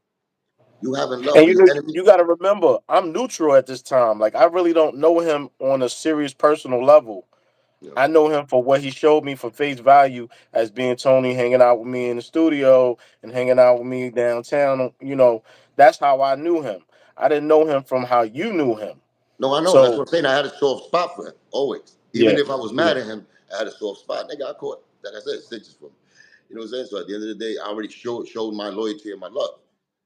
You having love And for you your know, enemy. you got to remember, I'm neutral at this time. Like I really don't know him on a serious personal level. You know, I know him for what he showed me for face value as being Tony, hanging out with me in the studio and hanging out with me downtown. That's how I knew him. I didn't know him from how you knew him. no, I know. That's So what I'm saying. I had a soft spot for him always. Even yeah, if I was yeah, mad at him, I had a soft spot. Nigga, I caught, like I said, stitches from him. You know what I'm saying? So at the end of the day, I already showed my loyalty and my love.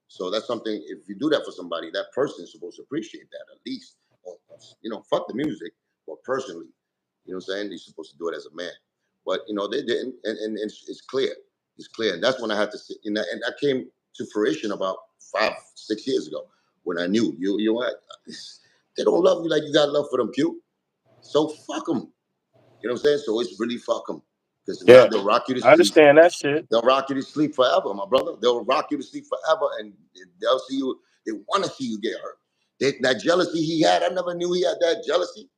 So that's something. If you do that for somebody, that person is supposed to appreciate that at least. Or, fuck the music, but personally, you know what I'm saying? You're supposed to do it as a man. But they didn't, and it's clear. It's clear, and that's when I had to sit. And that came to fruition about 5, 6 years ago when I knew you know what. They don't love you like you got love for them, Q. So fuck them. You know what I'm saying? So it's really fuck them. Because now yeah. they'll rock you to I sleep. understand that shit. They'll rock you to sleep forever, my brother. They'll rock you to sleep forever, and they'll see you. They want to see you get hurt. That jealousy he had, I never knew he had that jealousy.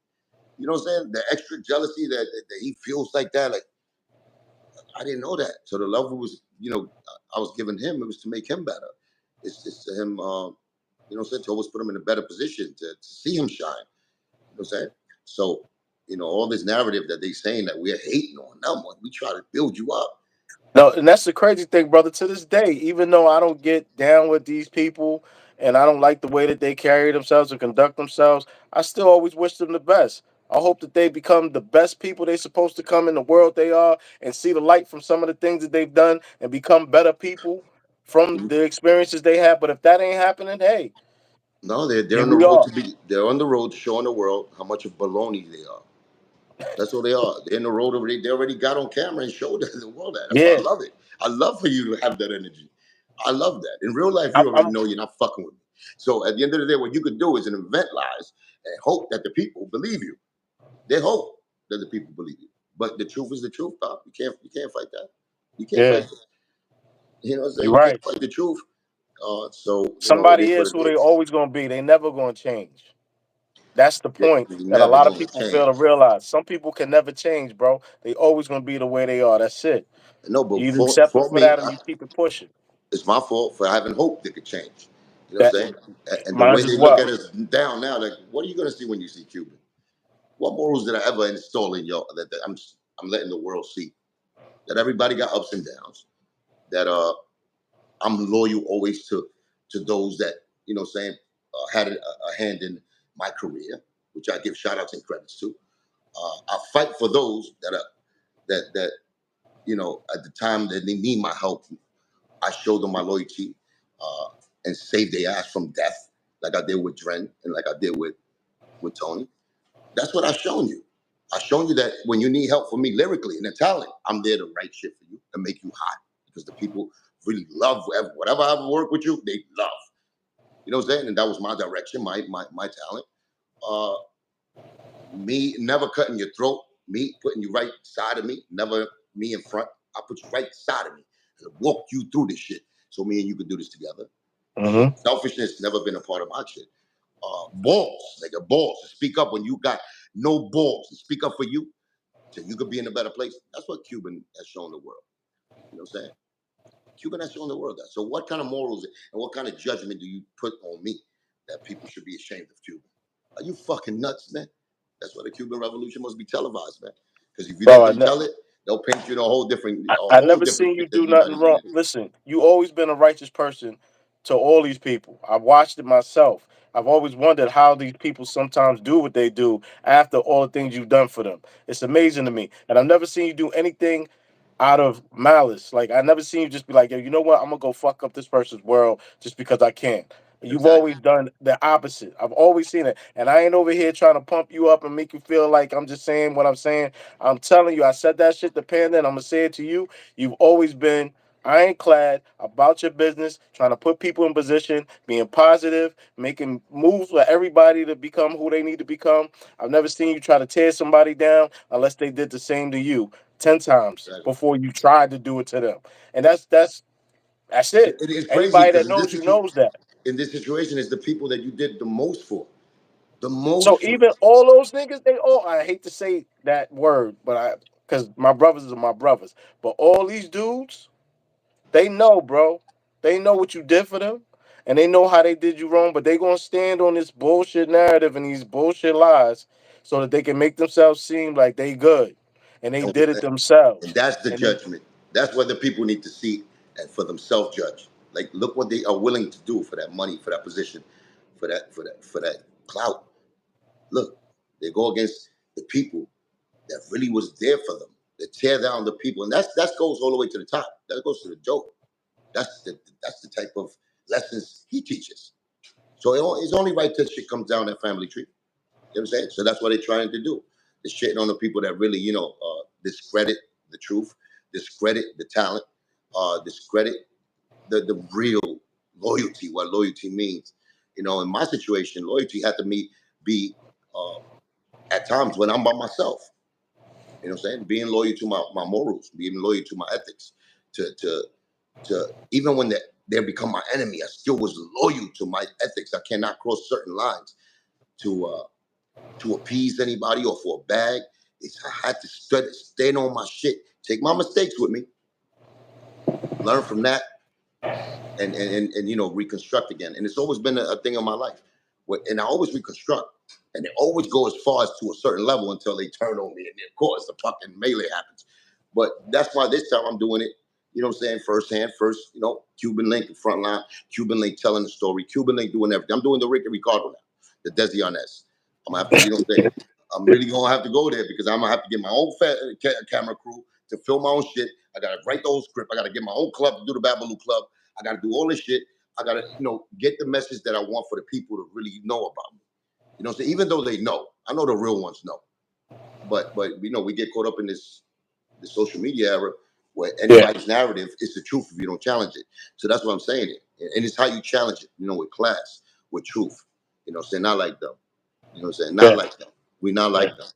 You know what I'm saying? The extra jealousy that he feels like that. Like, I didn't know that. So the love was, I was giving him, it was to make him better. It's to him, what I'm saying, to always put him in a better position to see him shine. You know what I'm saying? So, all this narrative that they saying that we're hating on them, we try to build you up. No, and that's the crazy thing, brother. To this day, even though I don't get down with these people and I don't like the way that they carry themselves or conduct themselves, I still always wish them the best. I hope that they become the best people they're supposed to come in the world they are and see the light from some of the things that they've done and become better people from Mhm. the experiences they have. But if that ain't happening, hey, No, they're here on the we road are. to be. They're on the road to showing the world how much of baloney they are. That's what they are. They're in the road already. They already got on camera and showed the world that. That's why I Yeah. love it. I love for you to have that energy. I love that. In real life, you I'm, already I'm know you're not fucking with me. So at the end of the day, what you could do is an invent lies and hope that the people believe you. They hope that the people believe you. But the truth is the truth, pal. You can't fight that. You can't fight yeah, that. You know what I'm saying? you're You can't right. fight the truth. So it Somebody is what is it who they is. always gonna be. They never gonna change. That's the They, point they that a never lot of gonna people fail to change. realize. Some people can never change, bro. They always gonna be the way they are. That's it. No, but You either for accept it for for me, that or you keep it pushing. it's my fault for having hope that could change. You know what That I'm saying? And the way mine's as they look at well. us down now, like, what are you gonna see when you see Cuban? What morals did I ever install in y'all that I'm letting the world see? That everybody got ups and downs. That I'm loyal always to those that saying had a hand in my career, which I give shout outs and credits to. I fight for those that at the time that they need my help. I show them my loyalty uh, and save their ass from death, like I did with Dren and like I did with Tony. That's what I've shown you. I've shown you that when you need help from me lyrically and the talent, I'm there to write shit for you and make you hot because the people really love whatever I work with you. They love. You know what I'm saying? And that was my direction, my talent. Uh, Me never cutting your throat, me putting you right side of me, never me in front. I put you right side of me and walk you through this shit so me and you could do this together. Hmm. Selfishness never been a part of my shit. Balls, like a balls, to speak up when you got no balls, to speak up for you so you could be in a better place. That's what Cuban has shown the world. You know what I'm saying? Cuban has shown the world that. So what kind of morals and what kind of judgment do you put on me that people should be ashamed of Cuban? Are you fucking nuts, man? That's why the Cuban Revolution must be televised, man. Because if you Bro, let them tell it, they'll paint you in a I whole never different seen you shit that do you're not nothing even wrong. in. Listen, you always been a righteous person to all these people. I've watched it myself. I've always wondered how these people sometimes do what they do after all the things you've done for them. It's amazing to me. And I've never seen you do anything out of malice. Like I never seen you just be like, yo, you know what? I'm gonna go fuck up this person's world just because I can. You've Exactly. always done the opposite. I've always seen it. And I ain't over here trying to pump you up and make you feel like I'm just saying what I'm saying. I'm telling you, I said that shit to Panda and I'm gonna say it to you. You've always been ironclad about your business, trying to put people in position, being positive, making moves for everybody to become who they need to become. I've never seen you try to tear somebody down unless they did the same to you 10 times Exactly. before you tried to do it to them. And that's it. It is crazy Anybody because that knows you knows that. in this situation, it's the people that you did the most for, the So most for. even all those niggas, they all, I hate to say that word, but because my brothers are my brothers. But all these dudes, they know, bro. They know what you did for them, and they know how they did you wrong. But they gonna stand on this bullshit narrative and these bullshit lies, so that they can make themselves seem like they good, and they And, did it themselves. and that's the And they, judgment. That's what the people need to see and for themselves judge. Like, look what they are willing to do for that money, for that position, for that clout. Look, they go against the people that really was there for them. They tear down the people, and that goes all the way to the top. That goes to the dope. That's the type of lessons he teaches. So it's only right that shit comes down that family tree. You know what I'm saying? So that's what they're trying to do. They're shitting on the people that really, discredit the truth, discredit the talent, discredit the real loyalty, what loyalty means. In my situation, loyalty had to be uh, at times when I'm by myself. You know what I'm saying? Being loyal to my morals, being loyal to my ethics, to even when they become my enemy, I still was loyal to my ethics. I cannot cross certain lines to to appease anybody or for a bag. I had to stand on my shit, take my mistakes with me, learn from that, and reconstruct again. And it's always been a thing in my life. And I always reconstruct, and they always go as far as to a certain level until they turn on me, and of course the fucking melee happens. But that's why this time I'm doing it. You know what I'm saying? Firsthand, first, Cuban Link in front line, Cuban Link telling the story, Cuban Link doing everything. I'm doing the Ricky Ricardo now, the Desi Arnaz. I'm gonna have to, I'm really gonna have to go there because I'm gonna have to get my own camera crew to film my own shit. I gotta write the whole script. I gotta get my own club to do the Babalu Club. I got to do all this shit. I got to, get the message that I want for the people to really know about me. You know what I'm saying? Even though they know, I know the real ones know. But we get caught up in this social media era where yeah, anybody's narrative is the truth if you don't challenge it. So that's what I'm saying. And it's how you challenge it, with class, with truth. You know what I'm saying? Not like them. You know what I'm saying? Not yeah, like them. We're not yeah, like them.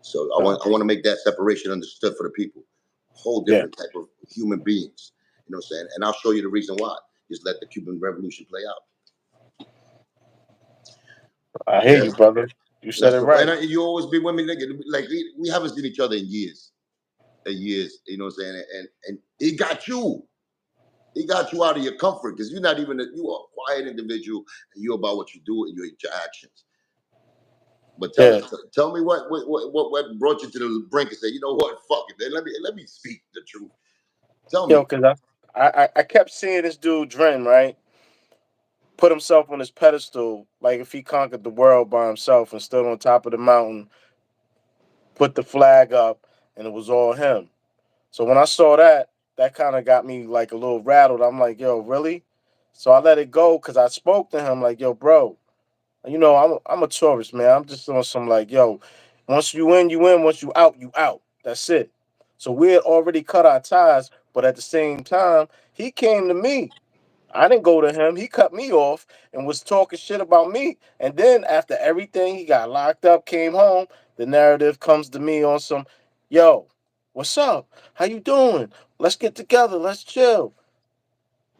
So I want to make that separation understood for the people. Whole yeah. different type of human beings. You know what I'm saying? And I'll show you the reason why. Just let the Cuban Revolution play out. I hear Yeah, you, brother. You said that's it the right. and you always be with me, nigga. Like we haven't seen each other in years, You know what I'm saying? And he got you. He got you out of your comfort because you're not even you are a quiet individual and you're about what you do and your actions. But Yeah, tell me what brought you to the brink and say, you know what, fuck it, man. Let me speak the truth. Tell me. because I kept seeing this dude Dren, right, put himself on this pedestal like if he conquered the world by himself and stood on top of the mountain, put the flag up, and it was all him. So when I saw that, that kind of got me like a little rattled. I'm like, yo, really? So I let it go because I spoke to him like, yo, bro, I'm a tourist, man. I'm just on some like, yo, once you in, you in. Once you out, you out. That's it. So we had already cut our ties, but at the same time, he came to me. I didn't go to him. He cut me off and was talking shit about me. And then after everything, he got locked up, came home. The narrative comes to me on some, yo, what's up? How you doing? Let's get together. Let's chill.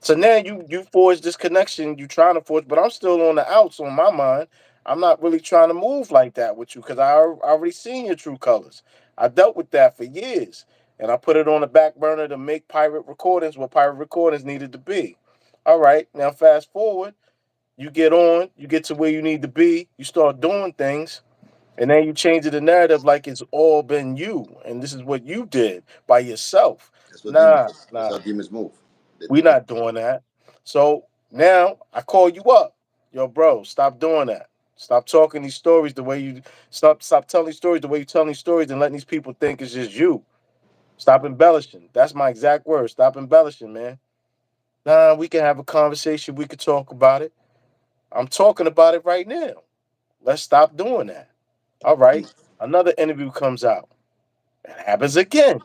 So now you forge this connection you trying to forge, but I'm still on the outs on my mind. I'm not really trying to move like that with you because I already seen your true colors. I dealt with that for years, and I put it on the back burner to make pirate recordings what pirate recordings needed to be. All right, now fast forward, you get on, you get to where you need to be, you start doing things, and then you change the narrative like it's all been you, and this is what you did by yourself. That's what demons. Nah, That's nah. how demons move. We not doing that. So now I call you up. Yo, bro, stop doing that. Stop talking these stories the way you stop telling these stories the way you telling these stories and letting these people think it's just you. Stop embellishing. That's my exact word. Stop embellishing, man. Nah, we can have a conversation. We could talk about it. I'm talking about it right now. Let's stop doing that. All right. Another interview comes out. It happens again.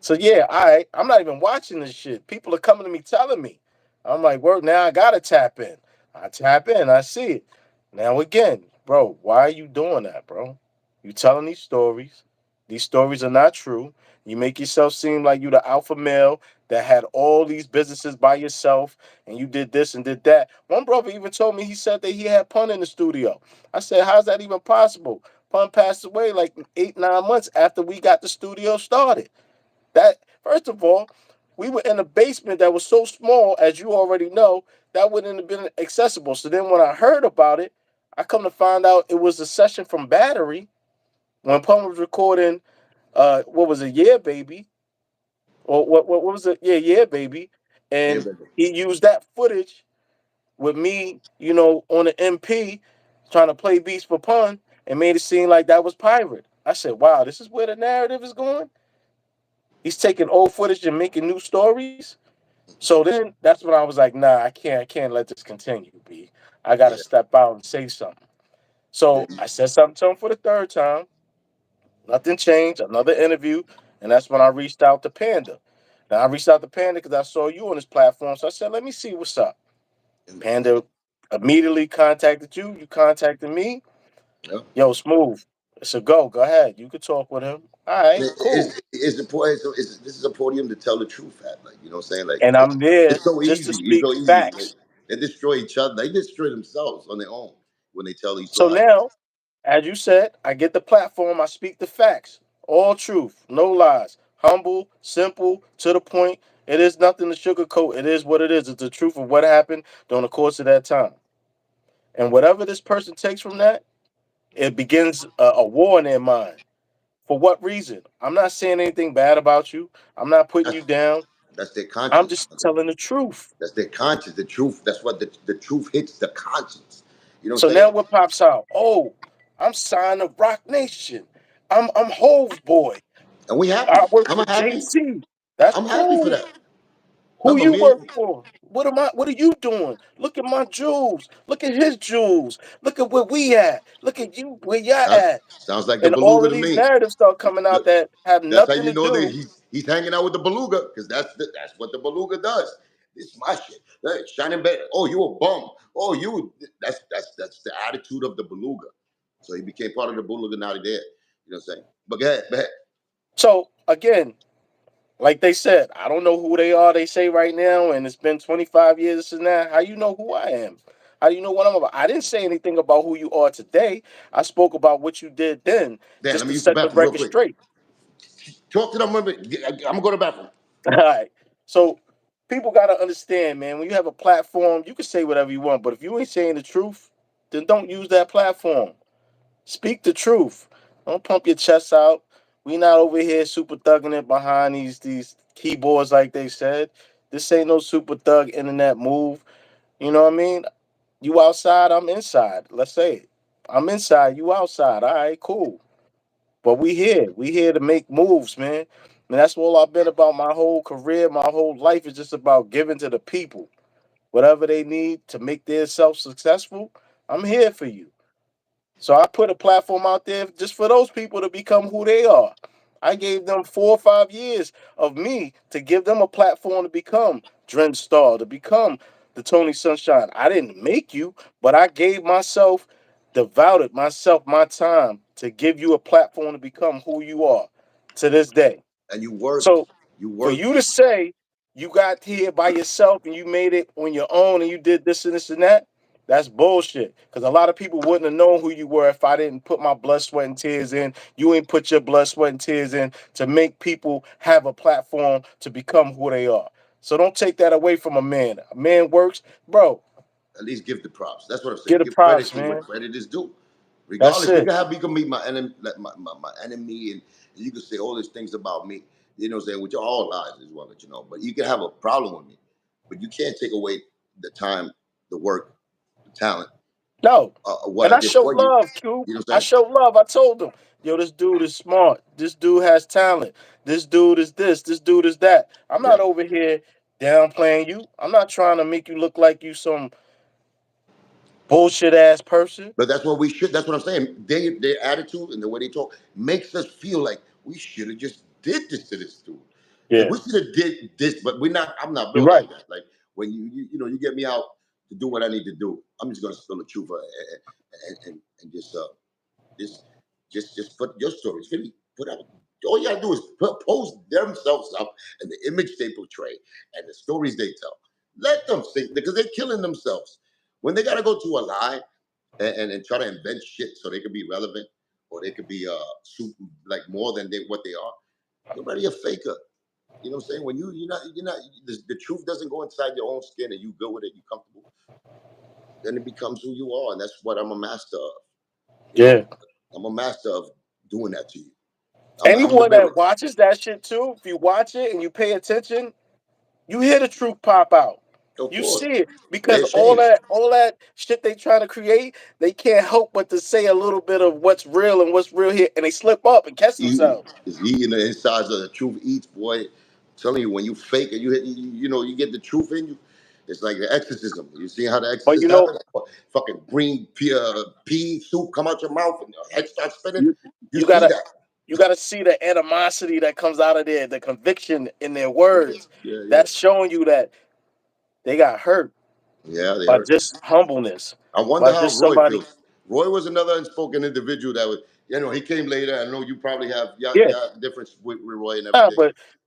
So yeah, I'm not even watching this shit. People are coming to me telling me. I'm like, work now I gotta tap in. I tap in, I see it. Now again, bro, why are you doing that, bro? You telling these stories. These stories are not true. You make yourself seem like you the alpha male that had all these businesses by yourself and you did this and did that. One brother even told me he said that he had Pun in the studio. I said, how's that even possible? Pun passed away like 8, 9 months after we got the studio started. That first of all, we were in a basement that was so small, as you already know, that wouldn't have been accessible. So then when I heard about it, I come to find out it was a session from Battery when Pun was recording what was it, Yeah Baby? Or what was it? Yeah, Yeah Baby. Yeah, And baby. he used that footage with me, on the MP trying to play beats for Pun and made it seem like that was pirate. I said, wow, this is where the narrative is going. He's taking old footage and making new stories. So then that's when I was like, nah, I can't let this continue, B. I gotta Yeah. step out and say something. So I said something to him for the third time. Nothing changed, another interview, and that's when I reached out to Panda. Now I reached out to Panda because I saw you on this platform. So I said, let me see what's up. And, Panda immediately contacted you, you contacted me. yeah. Yo, smooth. It's a go. Go ahead. You could talk with him. All right, cool. It's important. So this is a podium to tell the truth at. Like, you know what I'm saying? Like, And I'm there it's so just to easy. It's speak so easy. Like, facts. they destroy each other. They destroy themselves on their own when they tell these So lies. now, as you said, I get the platform, I speak the facts, all truth, no lies, humble, simple, to the point. It is nothing to sugarcoat. It is what it is. It's the truth of what happened during the course of that time. And whatever this person takes from that, it begins a war in their mind. For what reason? I'm not saying anything bad about you. I'm not putting That's you down. that's their I'm conscience. just telling the truth. That's their conscience. The truth. That's what the truth hits the conscience. You know what So I'm saying? now what pops out? Oh, I'm signed to Rock Nation. I'm Hove's boy. And we happy. I work I'm for happy. JC. That's I'm happy for cool. that. Who Remember you me? work for? What are you doing? Look at my jewels. Look at his jewels. Look at where we at. Look at you where y'all Sounds, at. sounds like the And all beluga of to these me. narratives start coming out The- that have That's how nothing you to know that do. he's hanging out with the beluga because that's what the beluga does. It's my shit. Hey, shining better. Oh, you a bum. Oh, you. That's the attitude of the beluga. So he became part of the beluga. Now they're there. You know what I'm saying? But go ahead, go ahead. So again, like they said, I don't know who they are. They say right now, and it's been 25 years since now. How you know who I am? How do you know what I'm about? I didn't say anything about who you are today. I spoke about what you did then, Dan, just let me to use the set the bathroom real record quick. straight. Talk to them. I'm gonna go to the bathroom. All right. So people gotta understand, man. When you have a platform, you can say whatever you want, but if you ain't saying the truth, then don't use that platform. Speak the truth. Don't pump your chest out. We not over here super thugging it behind these keyboards like they said. This ain't no super thug internet move. You know what I mean? You outside, I'm inside. Let's say it. I'm inside, you outside. All right, cool. But we here. We here to make moves, man. And that's all I've been about my whole career, my whole life is just about giving to the people whatever they need to make their self successful. I'm here for you. So I put a platform out there just for those people to become who they are. I gave them 4 or 5 years of me to give them a platform to become Dren Star, to become the Tony Sunshine. I didn't make you, but I gave myself, devoted myself, my time to give you a platform to become who you are to this day. And you worked. So You for worked. you to say you got here by yourself and you made it on your own and you did this and that, that's bullshit. Because a lot of people wouldn't have known who you were if I didn't put my blood, sweat, and tears in. You ain't put your blood, sweat, and tears in to make people have a platform to become who they are. So don't take that away from a man. A man works, bro. At least give the props. That's what I'm saying. Get the Give credit props, to what man. credit is due. That's Regardless, it. you can meet my enemy, like my enemy, and you can say all these things about me. You know what I'm saying? Which are all lies as well, that you know. But you can have a problem with me, but you can't take away the time, the work, the talent, No. what And I I did show for you. love, Q. You know what I I'm saying? show love. I told them, yo, this dude is smart. This dude has talent. This dude is this. This dude is that. I'm Yeah. not over here downplaying you. I'm not trying to make you look like you some bullshit ass person. But that's what we should. That's what I'm saying. Their attitude and the way they talk makes us feel like we should have just did this to this dude. Like Yeah, we should have did this, but we're not. I'm not you're built right. like that. Like when you get me out to do what I need to do, I'm just gonna spill the truth and just put your stories. Really put out. All you gotta do is post themselves up and the image they portray and the stories they tell. Let them think because they're killing themselves when they gotta go to a lie and try to invent shit so they could be relevant or they could be super, like more than what they are. You're already a faker. You know what I'm saying? When you're not the truth doesn't go inside your own skin and you go with it, you comfortable. Then it becomes who you are, and that's what I'm a master of. You know, Yeah. I'm a master of doing that to you. I'm the Anyone that mirror, watches that shit too, if you watch it and you pay attention, you hear the truth pop out. of You course. see it They're because ashamed. all that shit they trying to create, they can't help but to say a little bit of what's real and what's real here, and they slip up and catch Eating themselves. is eating the insides of the truth eats, boy. I'm telling you, when you fake it, you get the truth in you. It's like the exorcism. You see how the But exorcist happens? Fucking green pea soup come out your mouth and your head starts spinning. you You you see gotta that? you gotta see the animosity that comes out of there, the conviction in their Yeah, words. yeah, yeah. That's showing you that they got hurt Yeah, they by hurt. just humbleness, I wonder by how just Roy somebody. feels. Roy was another unspoken individual that was, he came later. I know you probably have Yeah, yeah difference with Roy and nah, everything.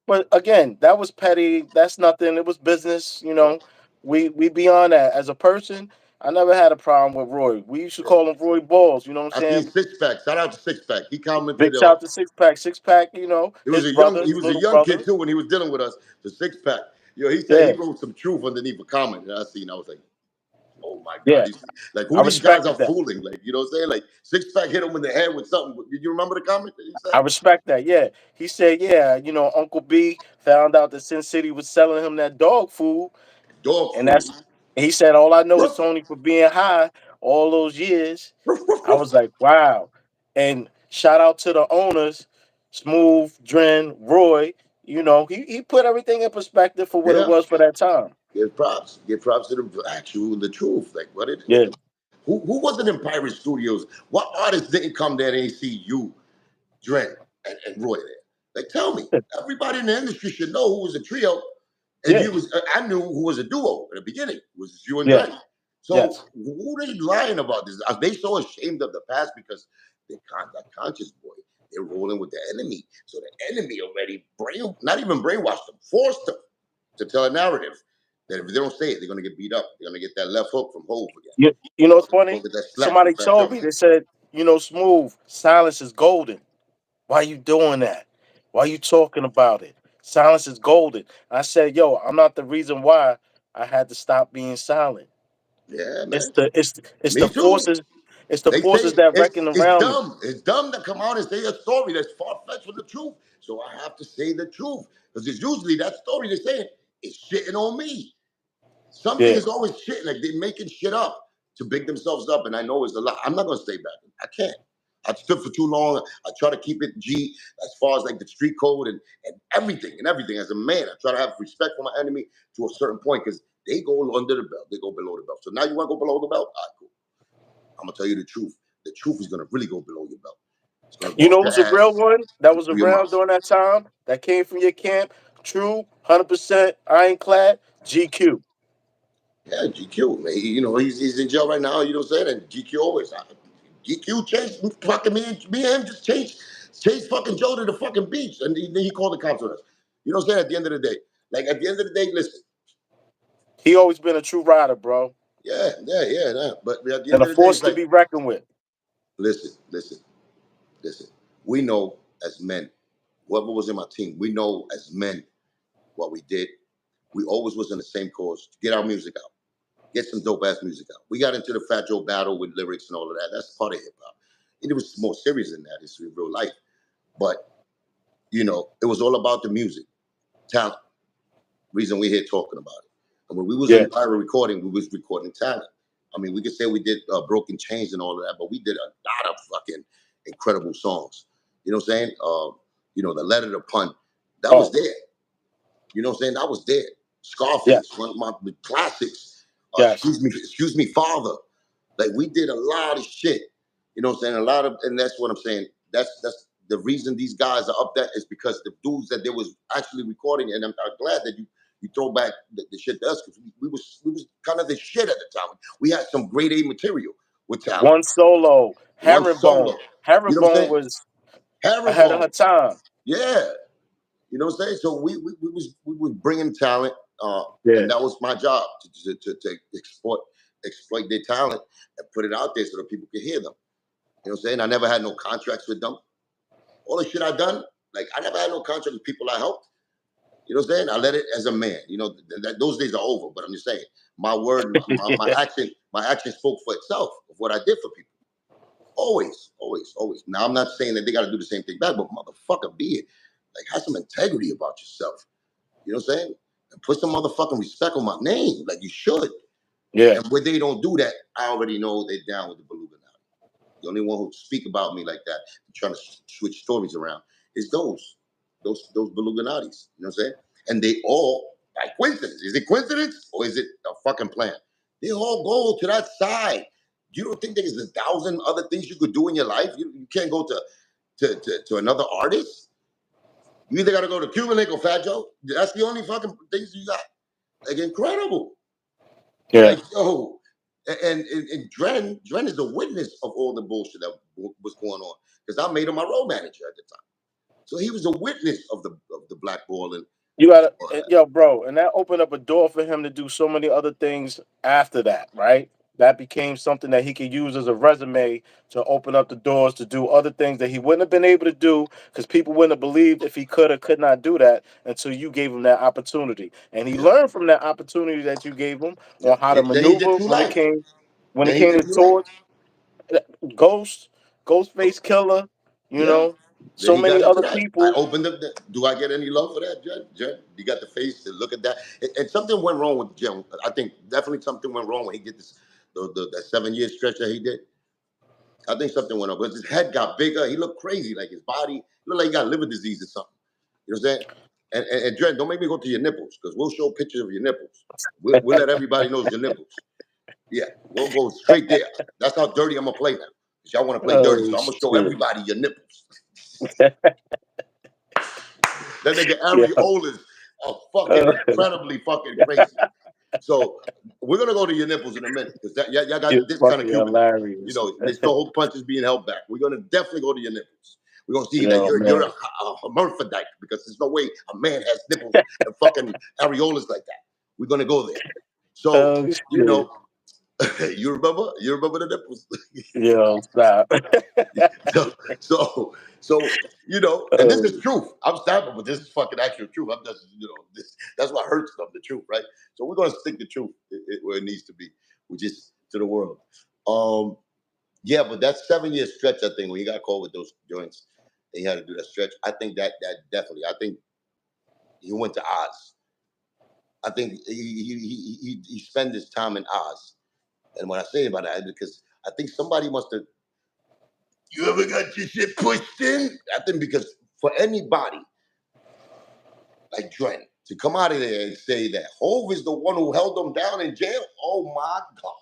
but again, that was petty. That's nothing. It was business. Yeah, We beyond that. As a person, I never had a problem with Roy. We used to yeah. call him Roy Balls. You know what I'm I seen saying? Six Pack. Shout out to Six Pack. He Big commented. shout out to Six Pack. Six Pack. His brother, He his was a little young brother. kid too when he was dealing with us. The Six Pack. He said he Yeah, wrote some truth underneath a comment that I seen. I was like, oh my God, yeah. like I who these guys are respected that. fooling? Like you know what I'm saying? Like Six Pack hit him in the head with something. Did you remember the comment that he said? I respect that. Yeah, he said, yeah. Uncle B found out that Sin City was selling him that dog food, Dog and food. he said, all I know is Ruff, Tony for being high all those years. ruff, ruff, I ruff. was like, wow. And shout out to the owners, Smooth, Dren, Roy. He put everything in perspective for what it Yeah. was for that time. Give props. Give props to the truth. Like what it is. Yeah. Who wasn't in Pirate Studios? What artist didn't come there and ain't see you, Dren, and Roy there? Like tell me. Everybody in the industry should know who was a trio. And Yeah. you was I knew who was a duo at the beginning. It was you and Yeah. Dren. So Yes. who they lying about this? Are they so ashamed of the past because they can't that conscious boy? They're rolling with the enemy. So the enemy already not even brainwashed them, forced them to tell a narrative that if they don't say it, they're gonna get beat up. They're gonna get that left hook from Hove again. You know what's Or funny? get that slap from Somebody Fat told Joe. me, they said, Smooth, silence is golden. Why you doing that? Why you talking about it? Silence is golden. I said, yo, I'm not the reason why I had to stop being silent. Yeah, It's man. the it's it's the Me too. forces, it's the They forces say that reckon it's around me. dumb. It's dumb to come out and say a story that's far fetched from the truth. So I have to say the truth because it's usually that story they're saying is shitting on me. Something Yeah. is always shit. Like they're making shit up to big themselves up. And I know it's a lot. I'm not gonna stay back. I can't. I've stood for too long. I try to keep it G as far as like the street code and everything. As a man, I try to have respect for my enemy to a certain point because they go under the belt, they go below the belt. So now you want to go below the belt? All right, cool. I'm gonna tell you the truth. The truth is gonna really go below your belt. It's gonna go You up know your who's a real ass one that and was through your around mouth. during that time? That came from your camp? True, 100% ironclad, GQ. Yeah, GQ. Man, he's in jail right now. You know what I'm saying? And GQ always. GQ chased fucking me and him just chased fucking Joe to the fucking beach, and then he called the cops on us. You know what I'm saying? At the end of the day, listen. He always been a true rider, bro. Yeah. Nah. But at the And end a of the day, force it's to like, be reckoned with. listen. We know as men, whoever was in my team, we know as men what we did. We always was in the same cause to get our music out, get some dope ass music out. We got into the Fat Joe battle with lyrics and all of that. That's part of hip hop. It was more serious than that. It's real life. But it was all about the music, talent. Reason we're here talking about it. And when we was Yeah. in pirate recording, we was recording talent. I mean, we could say we did Broken Chains and all of that, but we did a lot of fucking incredible songs. You know what I'm saying? The Letter to Pun, that was Oh, there. You know what I'm saying? That was there. yeah. Scarface, one of my classics. Yes. Excuse me, Father. Like we did a lot of shit. You know what I'm saying? And that's what I'm saying. That's the reason these guys are up there is because the dudes that they was actually recording, and I'm glad that you throw back the shit to us, because we was kind of the shit at the time. We had some grade A material with talent. One solo, One Herringbone. solo. You know what I'm Herringbone saying? was ahead of Herringbone. her time. Yeah. You know what I'm saying? So we was bringing talent, Yeah. and that was my job to exploit their talent and put it out there so that people could hear them. You know what I'm saying? I never had no contracts with them. All the shit I done, like I never had no contract with people I helped. You know what I'm saying? I let it as a man. You know, those days are over. But I'm just saying, my word, Yeah. my action spoke for itself of what I did for people. Always, always, always. Now I'm not saying that they got to do the same thing back, but motherfucker, be it. Like, have some integrity about yourself. You know what I'm saying? And put some motherfucking respect on my name, like you should. Yeah. And when they don't do that, I already know they're down with the BOLoGNA now. The only one who speak about me like that, trying to switch stories around, is those BOLoGNAs. You know what I'm saying? And they all, by coincidence, is it coincidence or is it a fucking plan? They all go to that side. You don't think there's 1,000 other things you could do in your life? You can't go to another artist. You either got to go to Cuban Link or Fat Joe. That's the only fucking things you got. Like, incredible. Yeah. Like, yo, and Dren is a witness of all the bullshit that was going on, because I made him my road manager at the time. So he was a witness of the blackballing. You gotta, All that. yo, bro, and that opened up a door for him to do so many other things after that, right? That became something that he could use as a resume to open up the doors to do other things that he wouldn't have been able to do, because people wouldn't have believed if he could or could not do that until you gave him that opportunity. And he Yeah, learned from that opportunity that you gave him yeah. on how to Then he did maneuver True Life. when it Then he came did to True Life. tours, Ghost, Ghostface Killer, you Yeah. know, Then so he got many into other that. I people. opened up. Do I get any love for that, Jen? You got the face to look at that. And something went wrong with Jen. I think definitely something went wrong when he did this, that 7 year stretch that he did. I think something went up because his head got bigger. He looked crazy, like his body looked like he got liver disease or something. You know what I'm saying? And Dren, don't make me go to your nipples, because we'll show pictures of your nipples. We'll let everybody know your nipples. Yeah, we'll go straight there. That's how dirty I'm gonna play now. Cause y'all want to play dirty, Oh so I'm gonna show shit. everybody your nipples. That nigga Yeah. areolas are fucking incredibly fucking crazy. So we're gonna go to your nipples in a minute, because y'all got It's this kind of fucking Cuban. You hilarious. know, there's no whole punches being held back. We're gonna definitely go to your nipples. We're gonna see that Yo, you're man. a hermaphrodite, because there's no way a man has nipples and fucking areolas like that. We're gonna go there. So Oh you shit. know, you remember the nipples. Yo, stop. so so you know, and this is Oh, truth. I'm stopping, but this is fucking actual truth. I'm just, this, that's what hurts them, the truth, right? So we're gonna stick the truth where it needs to be, which is to the world. Um, yeah, but that 7 year stretch, I think, when he got caught with those joints, and he had to do that stretch. I think that definitely. I think he went to Oz. I think he spent his time in Oz. And when I say about that, because I think somebody must have. You ever got your shit pushed in? I think because for anybody like Dren to come out of there and say that Hove is the one who held them down in jail, oh my God.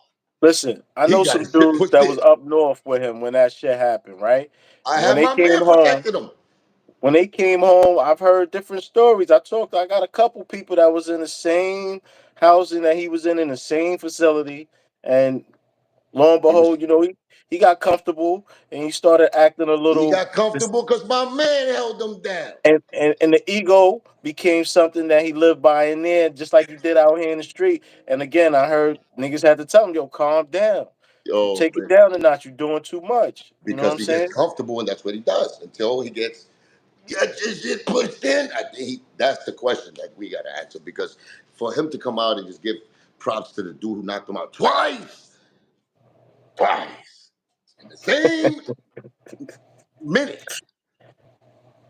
listen, I He know got some his shit dudes pushed that in. was up north with him when that shit happened, right? I And when had they my came man home, protecting him. I've heard different stories. I got a couple people that was in the same housing that he was in the same facility, and lo and He was behold, he got comfortable and he started acting a he little. got comfortable because my man held him down. And the ego became something that he lived by in there, just like he did out here in the street. And again, I heard niggas had to tell him, "Yo, calm down. You Yo, take it man. down a notch. You're doing too much." You know what Because I'm he gets saying? comfortable, and that's what he does until he gets your shit pushed in. I think that's the question that we got to answer, because for him to come out and just give props to the dude who knocked him out twice in the same minute,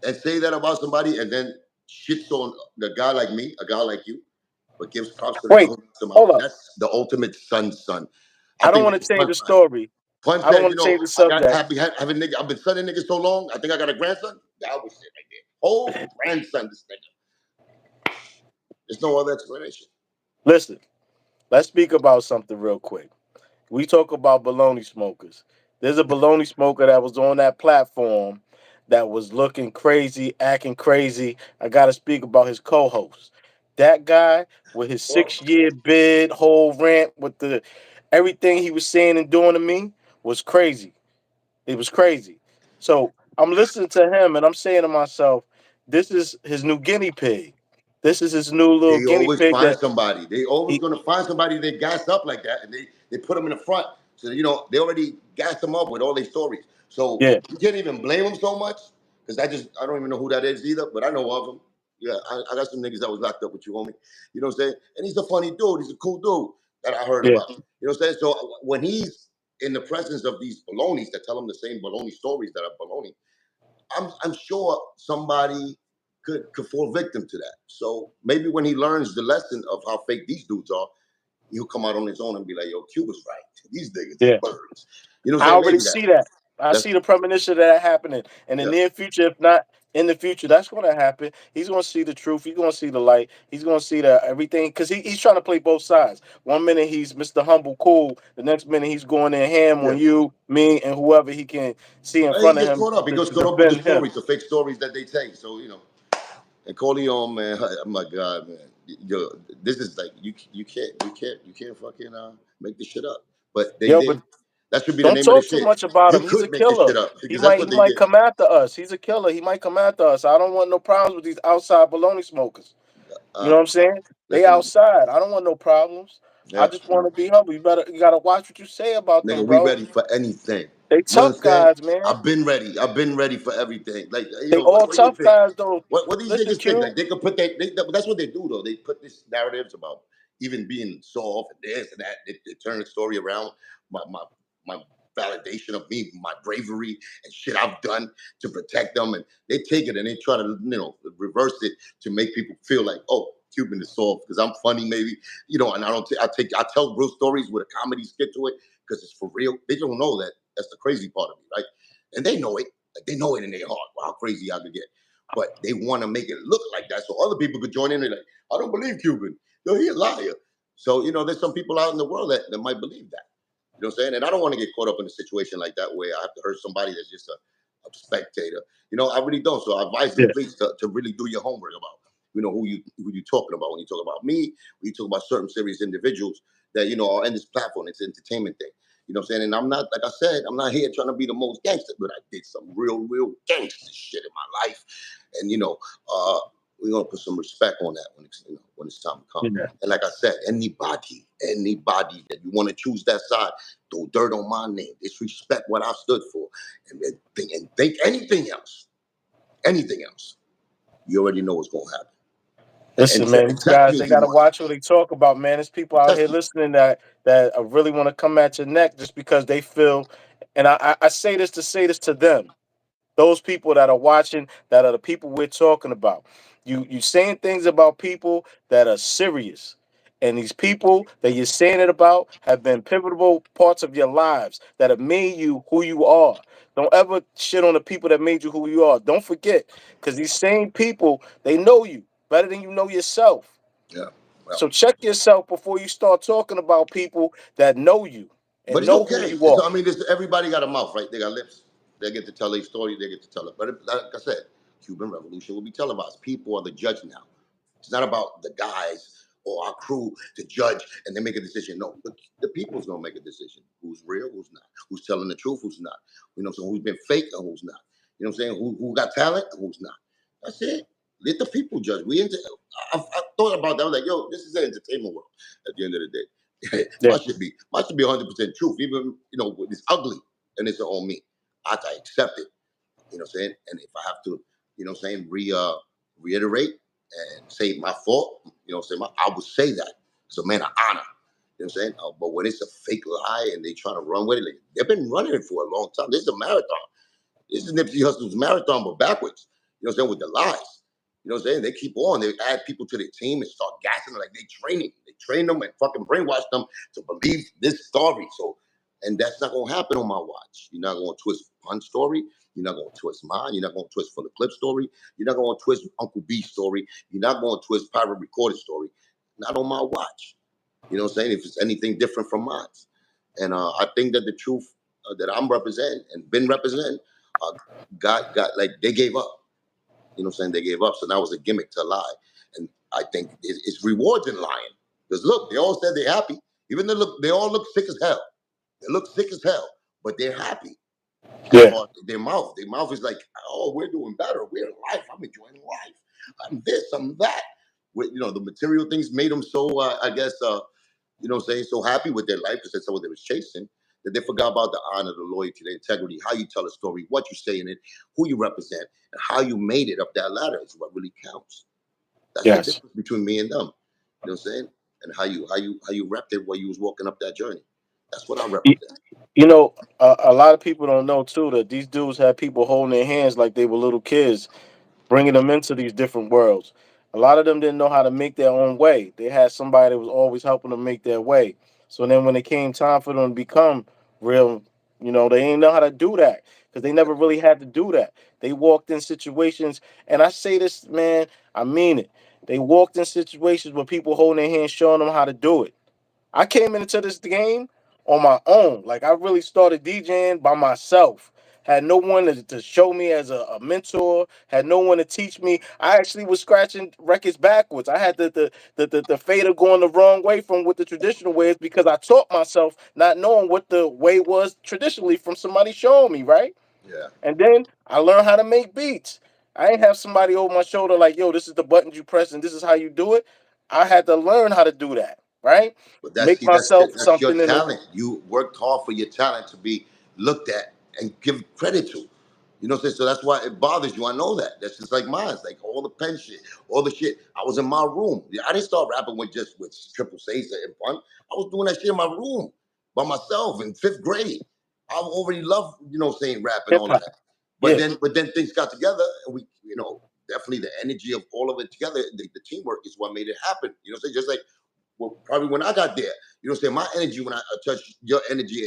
and say that about somebody, and then shits on the guy like me, a guy like you, but gives props to the guy Wait, who knocks him out. hold up. That's the ultimate son. I I don't think want that to was change Pun the right. story. Pun I don't said, want to change the I got subject. having nigga. I've been sonning niggas so long. I think I got a grandson. That was it right there. Whole grandson, this nigga. There's no other explanation. Listen, let's speak about something real quick. We talk about baloney smokers. There's a baloney smoker that was on that platform that was looking crazy, acting crazy. I got to speak about his co-host. That guy with his Well, 6-year bid, whole rant with the everything he was saying and doing to me was crazy. It was crazy. So I'm listening to him and I'm saying to myself, this is his new guinea pig. This is his new little they guinea always pig find that somebody. They always he, gonna find somebody they gas up like that, and they put them in the front. So they already gassed them up with all their stories. So yeah, you can't even blame them so much because I don't even know who that is either, but I know of him. Yeah, I got some niggas that was locked up with you, homie. You know what I'm saying? And he's a funny dude. He's a cool dude that I heard yeah, about. You know what I'm saying? So when he's in the presence of these balonies that tell him the same baloney stories that are baloney, I'm sure somebody could fall victim to that. So maybe when he learns the lesson of how fake these dudes are, he'll come out on his own and be like, "Yo, Cuba's right. These niggas is yeah. birds." You know what I I'm saying? already Maybe that. see that. I That's see the premonition of that happening in the yeah, near future. If not in the future, that's going to happen. He's going to see the truth. He's going to see the light. He's going to see that everything because he's trying to play both sides. One minute he's Mr. Humble, cool. The next minute he's going in ham yeah. on you, me, and whoever he can see in And he front of gets him caught up. He to gets caught up with the defend him. stories, the fake stories that they take. So and KORLEON, man, oh my God, man, yo, this is like you can't fucking make this shit up. But they Yo, but did. That should be the don't name of the talk too shit. much about You him. He's a could make this killer. shit up He because that's might what he they might did. come after us. He's a killer. He might come after us. I don't want no problems with these outside baloney smokers. You know Uh, what I'm saying? They listen, outside. I don't want no problems. I yeah. just want to be humble. You gotta watch what you say about them, Nigga, we bro. ready for anything. They You tough understand? guys, man. I've been ready. I've been ready for everything. Like, They what, all what do you tough think? guys though. What these Listen, niggas think? Q. Like, they could put that's what they do, though. They put this narratives about even being soft and this and that. They turn the story around. My validation of me, my bravery and shit I've done to protect them. And they take it and they try to, reverse it to make people feel like, oh, Cuban is soft because I'm funny, maybe, and I tell real stories with a comedy skit to it because it's for real. They don't know that. That's the crazy part of me, right? And they know it. Like they know it in their heart how crazy I could get. But they want to make it look like that so other people could join in. They're like, I don't believe Cuban. No, he a liar. So, there's some people out in the world that might believe that. You know what I'm saying? And I don't want to get caught up in a situation like that where I have to hurt somebody that's just a spectator. I really don't. So I advise the Yeah, police to really do your homework about, who you talking about when you talk about me, when you talk about certain serious individuals that, are in this platform. It's an entertainment thing. You know what I'm saying? And I'm not, like I said, I'm not here trying to be the most gangster, but I did some real gangster shit in my life. And, we're gonna put some respect on that when it's time to come. yeah. And like I said, anybody that you want to choose that side, throw dirt on my name, disrespect what I've stood for, and think anything else, you already know what's gonna happen. And Listen, man, these test guys, me they if you gotta want. watch what they talk about, man. There's people out here Test me. listening that really want to come at your neck just because they feel. And I say this to them. Those people that are watching, that are the people we're talking about. You saying things about people that are serious. And these people that you're saying it about have been pivotal parts of your lives that have made you who you are. Don't ever shit on the people that made you who you are. Don't forget, because these same people, they know you better than you know yourself. Yeah. Well, So check yourself before you start talking about people that know you but and it's know who okay. you are. Everybody got a mouth, right? They got lips. They get to tell their story. They get to tell it. But like I said, Cuban Revolution will be televised. People are the judge now. It's not about the guys or our crew to judge and then make a decision. No, the people's gonna make a decision. Who's real, who's not, who's telling the truth, who's not. So who's been fake and who's not. You know what I'm saying? Who got talent and who's not. That's it. Let the people judge. I thought about that. I was like, yo, this is an entertainment world at the end of the day. Yeah. mine should be 100% truth, even when it's ugly and it's on me. I have to accept it. You know what I'm saying? And if I have to, reiterate and say my fault, I would say that. It's a man of honor. You know what I'm saying? But when it's a fake lie and they try to run with it, like, they've been running it for a long time. This is a marathon. This is Nipsey Hussle's marathon, but backwards. You know what I'm saying? With the lies. You know what I'm saying? They keep on. They add people to their team and start gassing them like they training. They train them and fucking brainwash them to believe this story. So, and that's not gonna happen on my watch. You're not gonna twist one story. You're not gonna twist mine. You're not gonna twist for the clip story. You're not gonna twist Uncle B's story. You're not gonna twist pirate recorded story. Not on my watch. You know what I'm saying? If it's anything different from mine. And I think that the truth that I'm representing and been representing uh, got like they gave up. You know what I'm saying? They gave up. So now it's a gimmick to lie. And I think it's rewards in lying. Because look, they all said they're happy. Even they all look sick as hell. They look sick as hell, but they're happy. As Yeah. far as their mouth is like, oh, we're doing better. We're in life. I'm enjoying life. I'm this, I'm that. With the material things made them so I guess so happy with their life because that's what they was chasing that they forgot about the honor, the loyalty, the integrity, how you tell a story, what you say in it, who you represent, and how you made it up that ladder is what really counts. That's the Yes. difference between me and them. You know what I'm saying? And how you repped it while you was walking up that journey. That's what I Y- represent. a lot of people don't know too that these dudes had people holding their hands like they were little kids, bringing them into these different worlds. A lot of them didn't know how to make their own way. They had somebody that was always helping them make their way. So then when it came time for them to become real, they didn't know how to do that because they never really had to do that. They walked in situations, and I say this, man, I mean it. They walked in situations where people holding their hands, showing them how to do it. I came into this game on my own. Like I really started DJing by myself. Had no one to show me as a mentor. Had no one to teach me. I actually was scratching records backwards. I had the fader going the wrong way from what the traditional way is because I taught myself not knowing what the way was traditionally from somebody showing me, right? Yeah. And then I learned how to make beats. I ain't have somebody over my shoulder like, yo, this is the buttons you press and this is how you do it. I had to learn how to do that, right? But Make myself that's your something in the talent. You worked hard for your talent to be looked at and give credit to. You know what I'm saying? So that's why it bothers you. I know that. That's just like mine. It's like all the pen shit, all the shit. I was in my room. Yeah, I didn't start rapping with triple Caesar and fun. I was doing that shit in my room by myself in fifth grade. I already loved, saying rap and hip all of hop. that. But Yeah, then things got together and we, definitely the energy of all of it together, the teamwork is what made it happen. You know what I'm saying? Just like probably when I got there. You know what I'm saying? My energy when I touched your energy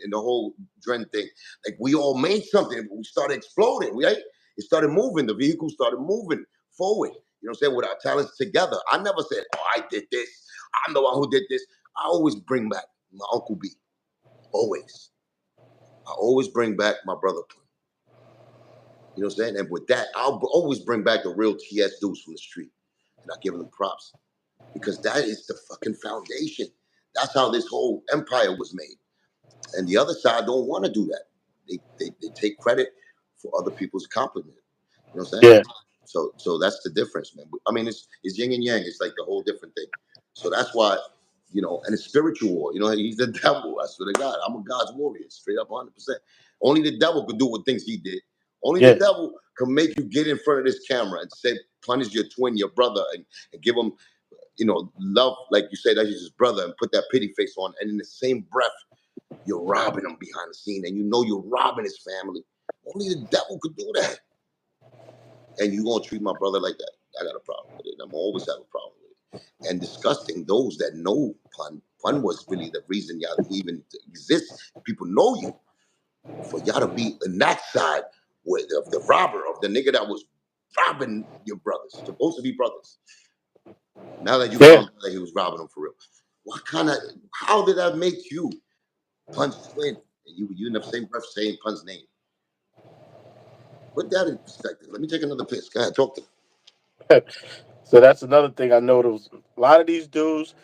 in the whole Dren thing, like we all made something. We started exploding, right? It started moving. The vehicle started moving forward. You know what I'm saying? With our talents together. I never said, oh, I did this. I'm the one who did this. I always bring back my Uncle B. Always. I always bring back my brother. You know what I'm saying? And with that, I'll always bring back the real TS dudes from the street. And I give them props because that is the fucking foundation. That's how this whole empire was made. And the other side don't want to do that. They take credit for other people's accomplishment. You know what I'm saying? yeah, So that's the difference, man. I mean, it's yin and yang. It's like the whole different thing. So that's why, and it's spiritual war. He's the devil. I swear to God, I'm a God's warrior, straight up 100%. Only the devil could do what things he did. Only the yeah. devil can make you get in front of this camera and say, punish your twin, your brother, and give him, love, like you say, that's his brother, and put that pity face on. And in the same breath, you're robbing him behind the scene, and you're robbing his family. Only the devil could do that. And you gonna treat my brother like that? I got a problem with it. I'm always have a problem with it. And disgusting those that know Pun. Pun was really the reason y'all even exist. People know you for y'all to be in that side with of the robber of the nigga that was robbing your brothers, supposed to be brothers. Now that you Yeah. found out that he was robbing them for real, how did that make you Pun's twin? And you in the same breath saying Pun's name. Put that in perspective. Let me take another piss. Go ahead, talk to me. So that's another thing I noticed. A lot of these dudes,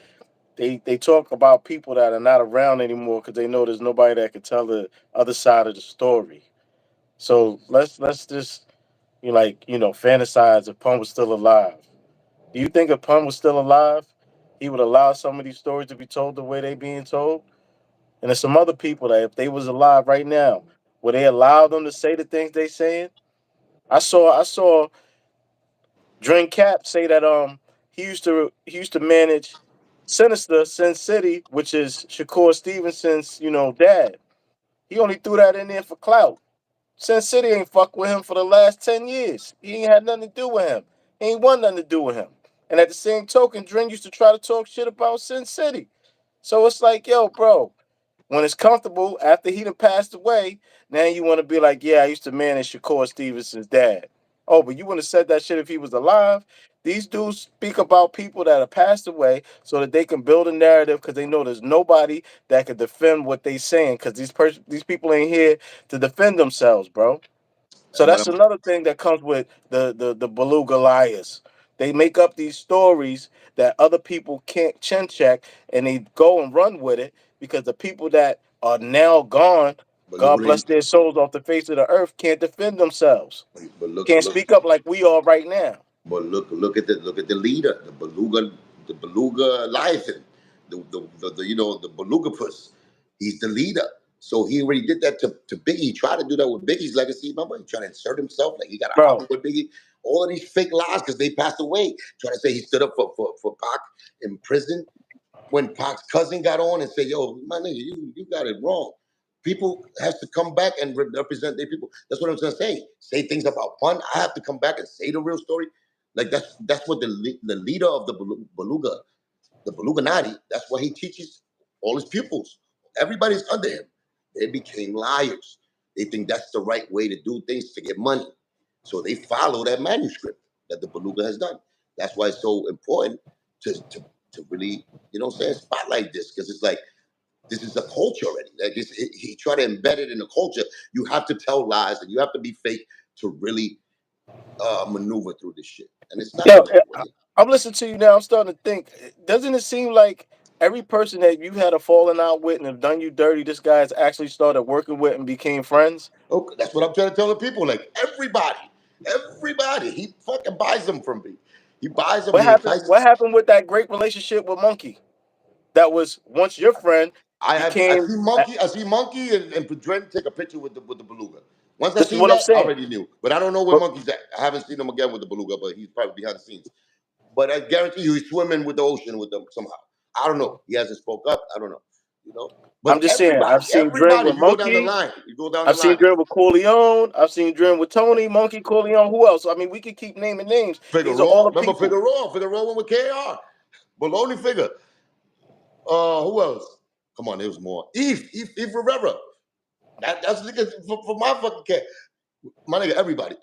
they talk about people that are not around anymore because they know there's nobody that can tell the other side of the story. So let's just fantasize if Pun was still alive. Do you think if Pun was still alive, he would allow some of these stories to be told the way they being told? And there's some other people that if they was alive right now, would they allow them to say the things they saying? I saw Drink Cap say that he used to manage Sinister Sin City, which is Shakur Stevenson's dad. He only threw that in there for clout. Sin City ain't fuck with him for the last 10 years. He ain't had nothing to do with him. He ain't want nothing to do with him. And at the same token, Dren used to try to talk shit about Sin City. So it's like, yo, bro, when it's comfortable after he done passed away, now you want to be like, yeah, I used to manage Shakur Stevenson's dad. Oh, but you wouldn't have said that shit if he was alive. These dudes speak about people that have passed away so that they can build a narrative because they know there's nobody that can defend what they saying because these people ain't here to defend themselves, bro. So And what that's I'm, another thing that comes with the Beluga liars. They make up these stories that other people can't chin check, and they go and run with it because the people that are now gone, but look God what they, bless their souls off the face of the earth, can't defend themselves. but Can't look, speak up like we are right now. but look at the leader, the Beluga Leviathan, the you know the Beluga puss. He's the leader. So he already did that to Biggie. He tried to do that with Biggie's legacy. Remember, he tried to insert himself like he got an Bro, album with Biggie. All of these fake lies because they passed away. Trying to say he stood up for Pac in prison when Pac's cousin got on and said, "Yo, my nigga, you got it wrong." People has to come back and represent their people. That's what I'm trying to say. Say things about fun. I have to come back and say the real story. Like that's what the leader of the Beluga, the BOLoGNA, that's what he teaches all his pupils. Everybody's under him. They became liars. They think that's the right way to do things to get money. So they follow that manuscript that the Beluga has done. That's why it's so important to really, you know what I'm saying, spotlight this because it's like this is a culture already. Like he tried to embed it in the culture. You have to tell lies and you have to be fake to really maneuver through this shit. And it's not the yo, right way. I'm listening to you now. I'm starting to think. Doesn't it seem like every person that you had a falling out with and have done you dirty, this guy's actually started working with and became friends? Okay, that's what I'm trying to tell the people. Like everybody, he fucking buys them from me. He buys them. What He happened? entices. What happened with that great relationship with Monkey? That was once your friend I became. see Monkey and Pedrin take a picture with the Beluga. Once I This is seen what I'm that, I saying. already knew. But I don't know where But Monkey's at. I haven't seen him again with the Beluga, but he's probably behind the scenes. But I guarantee you, he's swimming with the ocean with them somehow. I don't know. He hasn't spoke up. I don't know. You know. I'm But just saying. I've seen Dream everybody, with you go down the Monkey. line. You go down the I've seen line. Dream with KORLEON. I've seen Dream with Tony, Monkey, KORLEON. Who else? I mean, we could keep naming names. These are all Figueroa, the remember people. Figueroa? Figueroa went with KR. Baloney figure. Who else? Come on, there was more. Eve Rivera. That's niggas for my fucking cat. My nigga, everybody.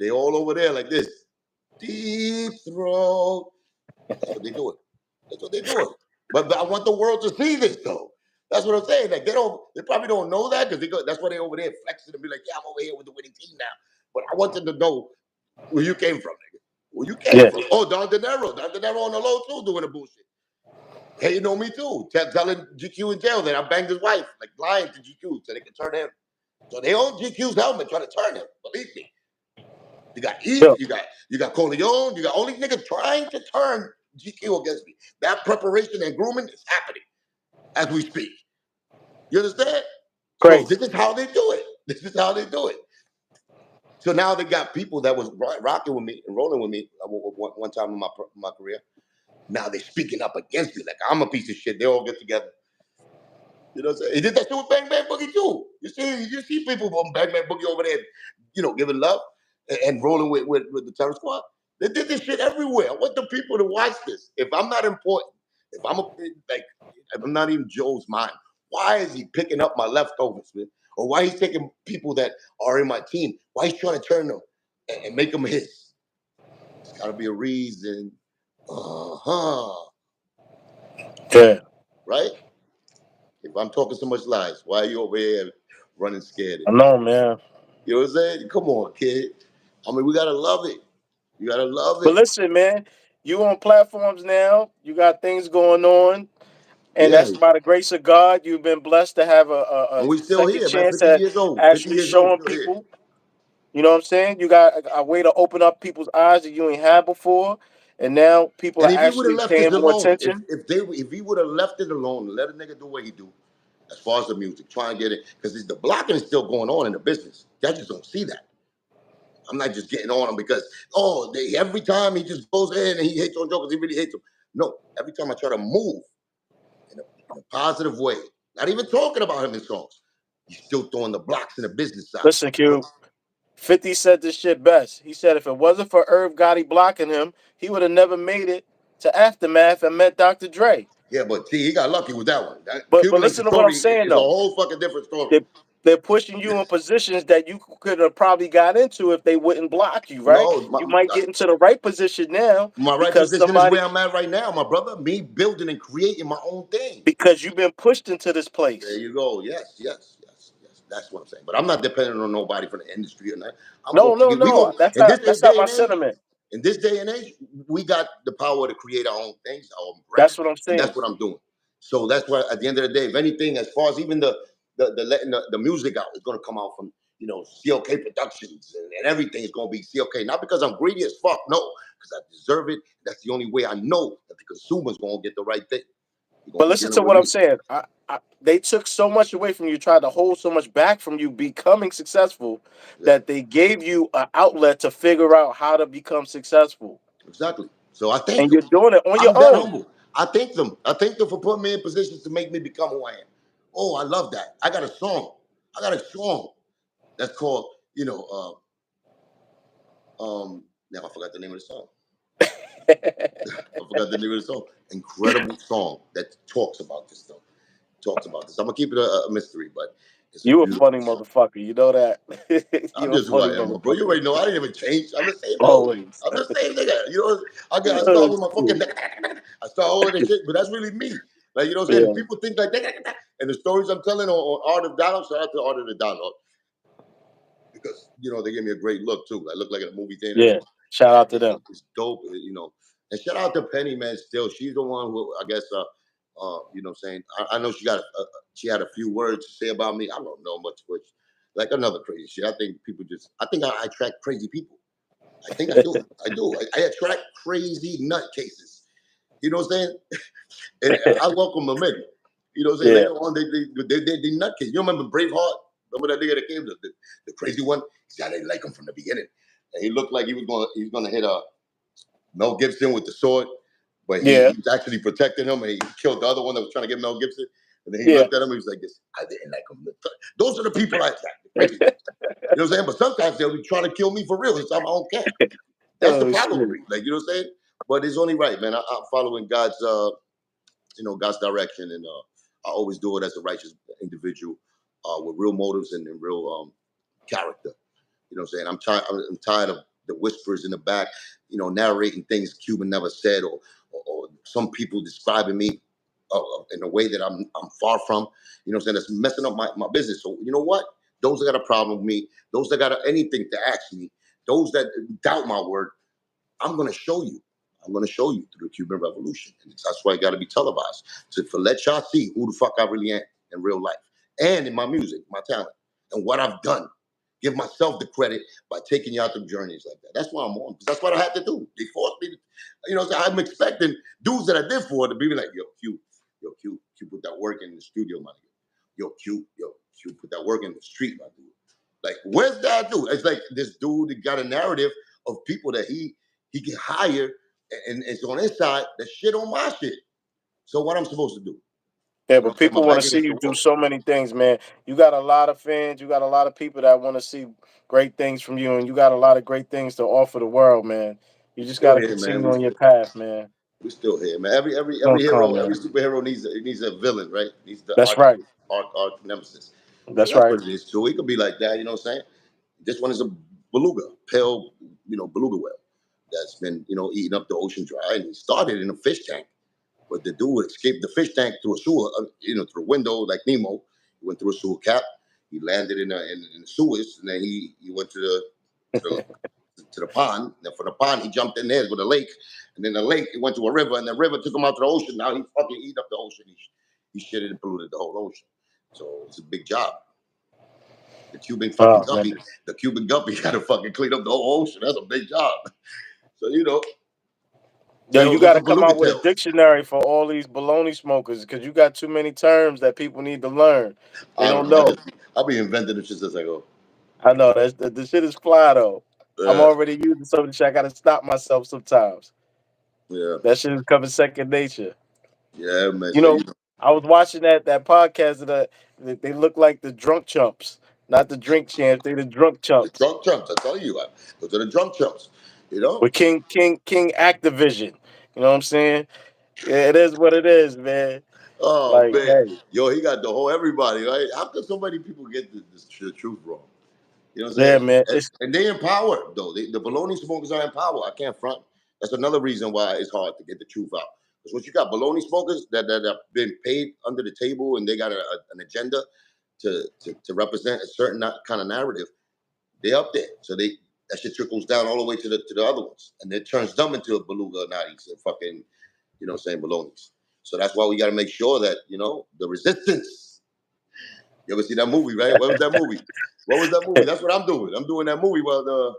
They all over there like this. Deep throat. That's what they doing. That's what they doing. But I want the world to see this though. That's what I'm saying. Like they probably don't know that because that's why they over there flexing and be like, yeah, I'm over here with the winning team now. But I want them to know where you came from, nigga. Where you came Yeah, from. Oh, Don De Niro. Don De Niro on the low too doing the bullshit. Hey, you know me too. Telling GQ in jail that I banged his wife, like lying to GQ so they can turn him. So they own GQ's helmet trying to turn him. Believe me. You got yeah, Eve, you got Corleone, you got all these niggas trying to turn GQ against me. That preparation and grooming is happening as we speak. You understand? So crazy. this is how they do it. This is how they do it. So now they got people that was rocking with me and rolling with me one time in my career. Now they're speaking up against me like I'm a piece of shit. They all get together. You know what I'm saying? He did that shit with Bang Bang Boogie too. You see people from Bang Bang Boogie over there, you know, giving love and rolling with the Terror Squad. They did this shit everywhere. I want the people to watch this. If I'm not important, if I'm like, if I'm not even Joe's mind, why is he picking up my leftovers, man? Or why he's taking people that are in my team? Why he's trying to turn them and make them his? It's got to be a reason. Yeah, Right? If I'm talking so much lies, why are you over here running scared I of me? know, man. You know what I'm saying? Come on, kid. I mean, we gotta love it. You gotta love But it. listen, man, you on platforms now. You got things going on, and Yeah. that's by the grace of God. You've been blessed to have And a we still second here, man. chance 50 at years old. 50 actually years old, showing still here. people. You know what I'm saying? You got a way to open up people's eyes that you ain't had before, and now people And are if he would have actually left this paying more alone, attention. if he would have left it alone, let a nigga do what he do, as far as the music, try and get it, because the blocking is still going on in the business. Y'all just don't see that. I'm not just getting on him because every time he just goes in and he hates on jokers, he really hates them. No, every time I try to move in a positive way, not even talking about him in songs, he's still throwing the blocks in the business side. Listen, Q. 50 said this shit best. He said if it wasn't for Irv Gotti blocking him, he would have never made it to Aftermath and met Dr. Dre. Yeah, but see, he got lucky with that one. That But Cuban Link listen to what I'm story saying is a though. whole fucking different story. The they're pushing you in positions that you could have probably got into if they wouldn't block you, right? No, You might get into the right position now my right because position is somebody where I'm at right now, my brother. Me building and creating my own thing. because you've been pushed into this There place. you go. Yes, yes, yes, yes. That's what I'm saying. But I'm not dependent on nobody from the industry or not. I'm No, going. no, We no. go in this That's not day my and age. sentiment. In this day and age, we got the power to create our own things, our own brand, That's what I'm and saying. that's what I'm doing. So that's why, at the end of the day, if anything, as far as even the letting the music out is going to come out from CLK Productions, and everything is going to be CLK. Not because I'm greedy as fuck, no, because I deserve it. That's the only way I know that the consumer's going to get the right thing. You're going But to be listen dealing to with what I'm me. saying. They took so much away from you, tried to hold so much back from you becoming successful, Yeah. that they gave you an outlet to figure out how to become successful. Exactly. So I thank And them. you're doing it on your I'm that own. humble. I thank them. I thank them for putting me in positions to make me become who I am. Oh, I love that. I got a song. I got a song that's called, now I forgot the name of the song. I forgot the name of the song. Incredible song that talks about this stuff. Talks about this. I'm gonna keep it a mystery, but it's a You a funny beautiful song. motherfucker. You know that. I'm You a just who funny I am, bro. You motherfucker. already know I didn't even change. I'm the same dude. Always. I'm the same nigga. I start Oh, with my fucking shit. I start all of this shit, but that's really me. Like, you know what I'm saying? And Yeah. people think like and the stories I'm telling on Art of Dialogue, shout out to Art of the Dialogue, because they give me a great look too. I look like a movie theater. Yeah. Shout out to them. It's dope, And shout out to Penny, man. Still, she's the one who I guess, what I'm saying. I know she had a few words to say about me. I don't know much, which like another crazy shit. I think I attract crazy people. I think I do. I do. I attract crazy nutcases. You know what I'm saying? And I welcome them in. You know what I'm saying? Yeah. Later on, they nutcase. You remember Braveheart? Remember that nigga that came, the crazy one? See, I didn't like him from the beginning. And he looked like he was gonna hit Mel Gibson with the sword, but he Yeah. was actually protecting him, and he killed the other one that was trying to get Mel Gibson. And then he Yeah. looked at him, and he was like, "This, I didn't like him." Those are the people I attract, the crazy ones. You know what I'm saying? But sometimes they'll be trying to kill me for real inside my own camp. That's the Oh problem shit. with me. Like, you know what I'm saying? But it's only right, man. I'm following God's direction, and I always do it as a righteous individual, with real motives and real character. You know what I'm saying? I'm tired of the whispers in the back, narrating things Cuban never said, or some people describing me in a way that I'm far from. You know what I'm saying? That's messing up my business. So you know what? Those that got a problem with me, those that got anything to ask me, those that doubt my word, I'm going to show you. I'm going to show you through the Cuban Revolution. And that's why it got to be televised for let y'all see who the fuck I really am in real life and in my music, my talent, and what I've done. Give myself the credit by taking y'all through journeys like that. That's why I'm on. Because that's what I had to do. They forced me to, so I'm expecting dudes that I did for to be like, Q, put that work in the studio, my nigga. Q, put that work in the street, my dude. Like, where's that dude? It's like this dude that got a narrative of people that he can hire, and it's on his side that shit on my shit. So what I'm supposed to do? Yeah, You know but what I'm saying? people My want to back see against you the do wall. so many things, man. You got a lot of fans. You got a lot of people that want to see great things from you, and you got a lot of great things to offer the world, man. You We just still got to here, man. continue on your path, man. We still here, man. It's Every gonna come, hero, every man. superhero needs a villain, right? Needs the That's right. arch nemesis. So That's that's right. what it is too. It could be like that, you know what I'm saying? This one is a beluga, pale, beluga whale that's been, eating up the ocean dry. And he started in a fish tank, but the dude escaped the fish tank through a sewer, through a window like Nemo. He went through a sewer cap. He landed in the sewers, and then he went to the to the pond. Then from the pond, he jumped in there with a lake, and then the lake he went to a river, and the river took him out to the ocean. Now he fucking eat up the ocean. He shitted and polluted the whole ocean. So it's a big job. The Cuban fucking Oh man. guppy, the Cuban guppy got to fucking clean up the whole ocean. That's a big job. So Yo, you tails of got the to come beluga out with a tails. dictionary for all these baloney smokers because you got too many terms that people need to learn. They I don't don't know. know. I'll be inventing this shit as I go. I know the shit is fly though. I'm Yeah, already using some of the shit. I got to stop myself sometimes. yeah, That shit is coming second nature. yeah, man. You So know, I was watching that podcast that they look like the drunk chumps, not the drink champs. They the drunk the chumps drunk chumps. I tell you, those are the drunk chumps. You know. with King Activision. You know what I'm saying? Yeah, it is what it is, man. Oh Like, man, hey, yo, he got the whole everybody. Right? How can so many people get the truth wrong? You know what I'm yeah, saying? man. And they empowered though. The baloney smokers are empowered. I can't front. That's another reason why it's hard to get the truth out. Because once you got baloney smokers that have been paid under the table and they got an agenda to represent a certain kind of narrative, they up there. So that shit trickles down all the way to the other ones, and it turns them into a beluga natties and fucking, you know, saying balonies. So that's why we got to make sure that the resistance. You ever see that movie, right? What was that movie? What was that movie? That's what I'm doing. I'm doing that movie. Well, the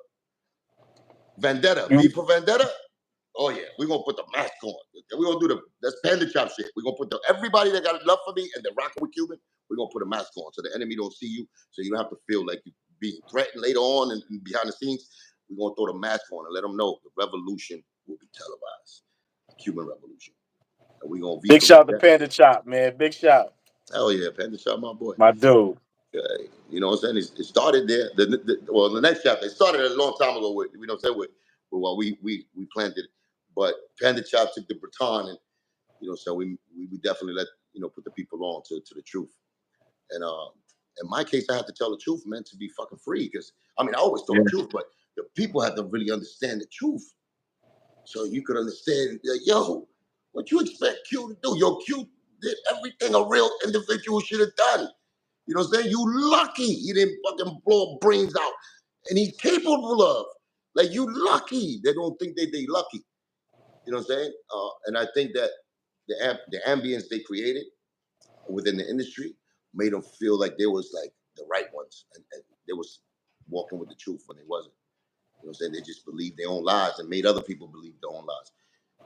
Vendetta, V You, for Vendetta. Oh yeah, we're gonna put the mask on. We're gonna do that's panda chop shit. We're gonna put everybody that got love for me and they're rocking with Cuban, we're gonna put a mask on so the enemy don't see you, so you don't have to feel like you're being threatened later on and behind the scenes. We're gonna throw the mask on and let them know the revolution will be televised. Cuban Revolution. And we're gonna V big for shout to Vendetta. Panda Chop, man. Big shout, Hell yeah, panda chop, my boy. my dude. You know what I'm saying? It started there. The next chapter, it started a long time ago with, you know what I'm saying, with what we planted. But Panda Chop took the baton and, so we definitely let, put the people on to the truth. And in my case, I have to tell the truth, man, to be fucking free. Because, I mean, I always told Yeah. the truth, but the people have to really understand the truth. So you could understand, yo, what you expect Q to do? Yo, Q did everything a real individual should have done. You know what I'm saying? You lucky he didn't fucking blow brains out. And he's capable of. Like, you lucky. They don't think they lucky. You know what I'm saying? And I think that the ambience they created within the industry made them feel like they was like the right ones. And they was walking with the truth when they wasn't. You know what I'm saying? They just believed their own lies and made other people believe their own lies.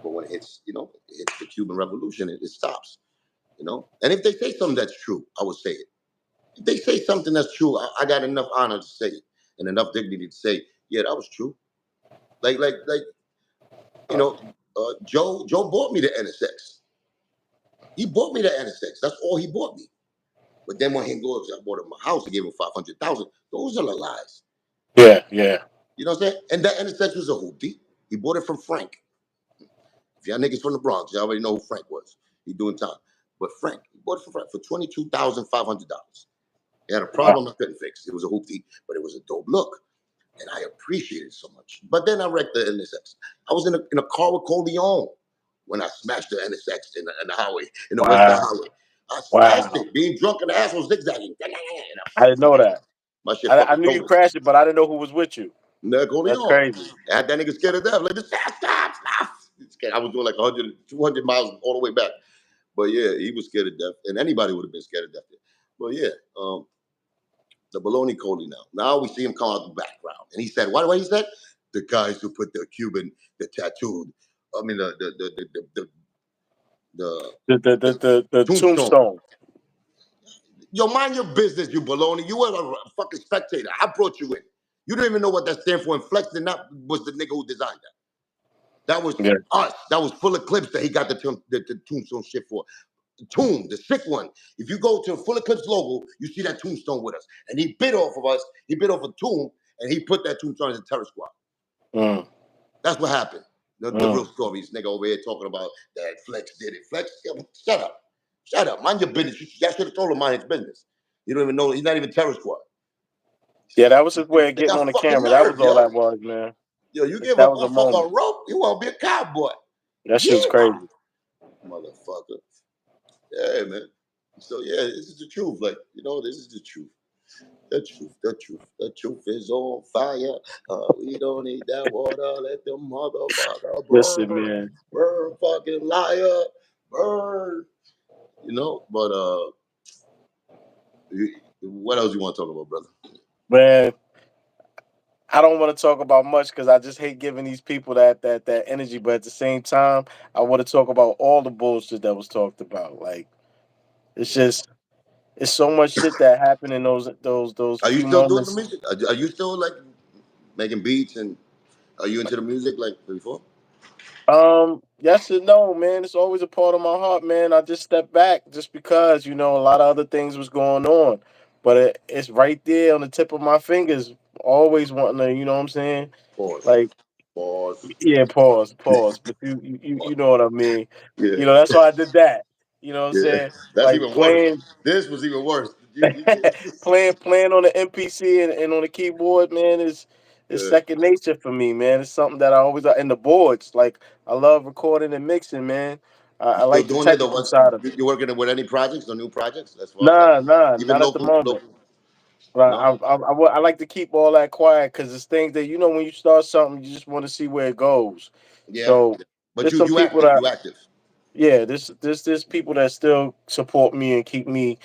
But when it hits, it hits the Cuban Revolution, it stops. And if they say something that's true, I would say it. If they say something that's true, I got enough honor to say it and enough dignity to say, yeah, that was true. Like Joe bought me the NSX. He bought me the NSX. That's all he bought me. But then when he goes, I bought him a house. I gave him 500,000. Those are the lies. Yeah, yeah. You know what I'm saying? And that NSX was a hoopty. He bought it from Frank. If y'all niggas from the Bronx, y'all already know who Frank was. He doing time. But Frank, he bought it from Frank for $22,500. He had a Wow. problem I couldn't fix. It was a hoopty, but it was a dope look. And I appreciated it so much. But then I wrecked the NSX. I was in a car with KORLEON when I smashed the NSX in the highway, in the West Side Wow. Highway. I smashed Wow. it, being drunk in the asshole, zigzagging. And I didn't know that. my shit I fucking knew you totaled. crashed it, but I didn't know who was with you. No, That's KORLEON. crazy. I had that nigga scared to death. Like, stop. I was doing like 100, 200 miles all the way back. But yeah, he was scared to death. And anybody would have been scared to death. But yeah, the baloney Coley now. Now we see him come out the background. And he said, what he said? The guys who put the Cuban, the tattooed, I mean the The tombstone. tombstone. Yo, mind your business, you baloney. You were a fucking spectator. I brought you in. You don't even know what that stands for. And Flex did not was the nigga who designed that. That was Yeah. us. That was full Eclipse that he got the tombstone shit for. Tomb, the sick one. If you go to Full Eclipse logo, you see that tombstone with us. And he bit off of us. He bit off a tomb, and he put that tombstone in the terror squad. Mm. That's what happened. The real story. This nigga over here talking about that Flex did it. Flex, shut up. Shut up. Mind your business. You should have told him mind his business. You don't even know. He's not even terror squad. Yeah, that was his way of They getting on got the fucking camera. That was nerve, all yo. that was, man. Yo, you give a That was a motherfucker a moment. rope, you want to be a cowboy. That shit was Yeah, crazy. motherfucker. Yeah, man. So yeah, this is the truth. Like, this is the truth. The truth is on fire. We don't need that water. Let the motherfucker Listen, burn. man. Burn, fucking liar. Burn. But what else you want to talk about, brother? Man, I don't want to talk about much because I just hate giving these people that energy. But at the same time, I want to talk about all the bullshit that was talked about. Like, it's just it's so much shit that happened in those Are you few still doing the moments. music? Are you still like making beats and are you into the music like before? Yes and no, man. It's always a part of my heart, man. I just stepped back just because a lot of other things was going on, but it's right there on the tip of my fingers. Always wanting to, you know what I'm saying? Pause. Like, Pause. yeah, pause. But you know what I mean. Yeah. That's why I did that. You know what I'm Yeah, saying? that's Like even worse. playing This was even worse. You playing on the MPC and on the keyboard, man, is yeah. second nature for me, man. It's something that I always and the boards. Like I love recording and mixing, man. You I still like the doing it though? technical side of it. You working with any projects or new projects as far as like Nah, nah, even not at the local, moment. local? Right. No. I like to keep all that quiet because it's things that when you start something, you just want to see where it goes. Yeah, So but there's some you people active. that You active. yeah, there's people that still support me and keep me,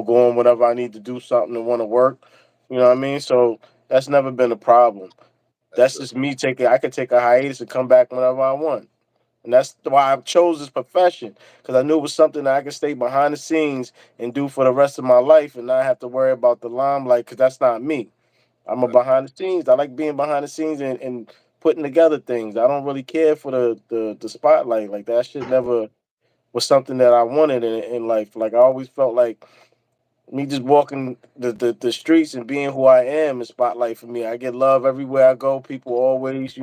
going whenever I need to do something and want to work. You know what I mean? So that's never been a problem. That's That's good. just me taking. I could take a hiatus and come back whenever I want. And that's why I chose this profession because I knew it was something that I could stay behind the scenes and do for the rest of my life and not have to worry about the limelight because that's not me. I'm a Right. behind the scenes. I like being behind the scenes and putting together things. I don't really care for the spotlight. Like that shit never was something that I wanted in life. Like I always felt like me just walking the streets and being who I am is spotlight for me. I get love everywhere I go. People always,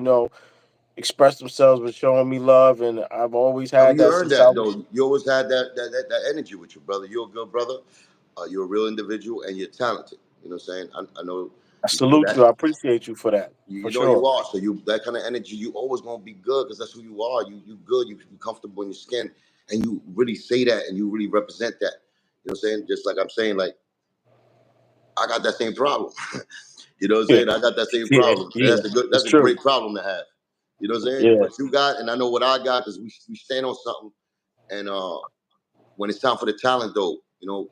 express themselves with showing me love, and I've always I mean, had you that earned since I that was. though. You always had that energy with you, brother. You're a good brother. You're a real individual, and you're talented. You know what I'm saying? I know I you do salute that. you. I appreciate you for that, You for know you sure. are. So you that kind of energy, you always gonna be good because that's who you are. You good. You comfortable in your skin, and you really say that, and you really represent that. You know what I'm saying? Just like I'm saying, like I got that same problem. You know what I'm Yeah, saying? I got that same yeah, problem. And yeah. that's It's a true. great problem to have. You know what I'm saying? Yeah, What you got, and I know what I got, because we stand on something. And when it's time for the talent, though,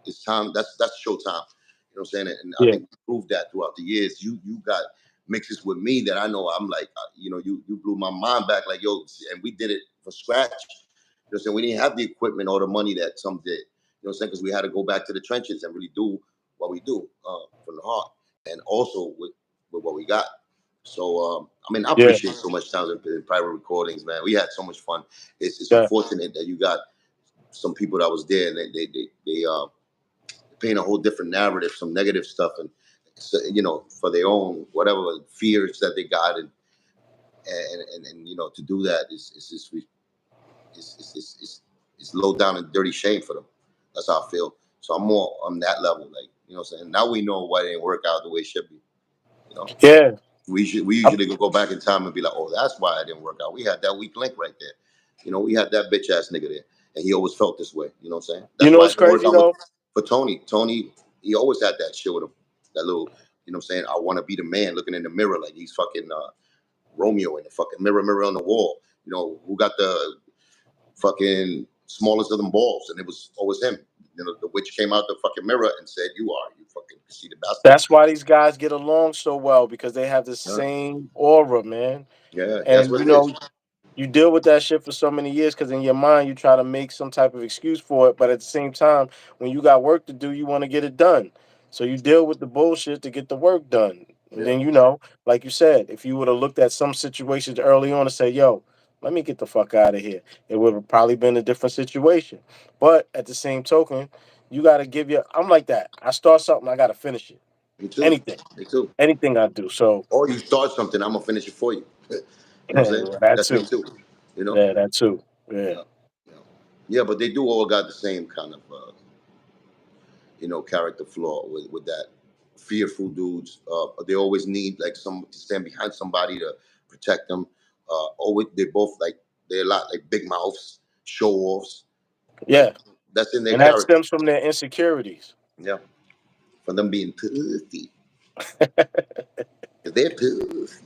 it's time. That's showtime. You know what I'm saying? And I yeah. think you proved that throughout the years. You got mixes with me that I know I'm like, you blew my mind back, like yo, and we did it from scratch. You know what I'm saying? We didn't have the equipment or the money that some did. You know what I'm saying? Because we had to go back to the trenches and really do what we do from the heart, and also with what we got. So I mean, I Yeah, appreciate so much time in private recordings, man. We had so much fun. It's yeah, unfortunate that you got some people that was there and they paint a whole different narrative, some negative stuff, and for their own whatever fears that they got, and to do that is just it's low down and dirty shame for them. That's how I feel. So I'm more on that level, like what I'm saying. Now we know why it didn't work out the way it should be. You know, yeah. we I'm- usually go back in time and be like, oh, that's why it didn't work out. We had that weak link right there. We had that bitch ass nigga there, and he always felt this way. You know what I'm saying? You That's know why it what's didn't work crazy out with though? for Tony. Tony, he always had that shit with him. That little, what I'm saying? I want to be the man, looking in the mirror like he's fucking Romeo in the fucking mirror, mirror on the wall. Who got the fucking smallest of them balls, and it was always him. The witch came out the fucking mirror and said, "You are, you fucking conceited bastard." That's why these guys get along so well because they have the Yeah, same aura, man. yeah, that's And what it is. you deal with that shit for so many years because in your mind you try to make some type of excuse for it, but at the same time, when you got work to do, you want to get it done. So you deal with the bullshit to get the work done. And Yeah, then like you said, if you would have looked at some situations early on and said, "Yo, let me get the fuck out of here," it would have probably been a different situation. But at the same token, you got to give your. I'm like that. I start something, I got to finish it. me too. Anything, Me too. anything I do. So Or you start something, I'm gonna finish it for you. You know what I'm saying? that That's me too. too. You know? Yeah, that too. Yeah, Yeah. Yeah. Yeah, but they do all got the same kind of character flaw with that. Fearful dudes. They always need like some to stand behind somebody to protect them. Always they both like they're a lot like big mouths, show offs. Like yeah. that's in their And that character. stems from their insecurities. Yeah. For them being pussy. They're pussy.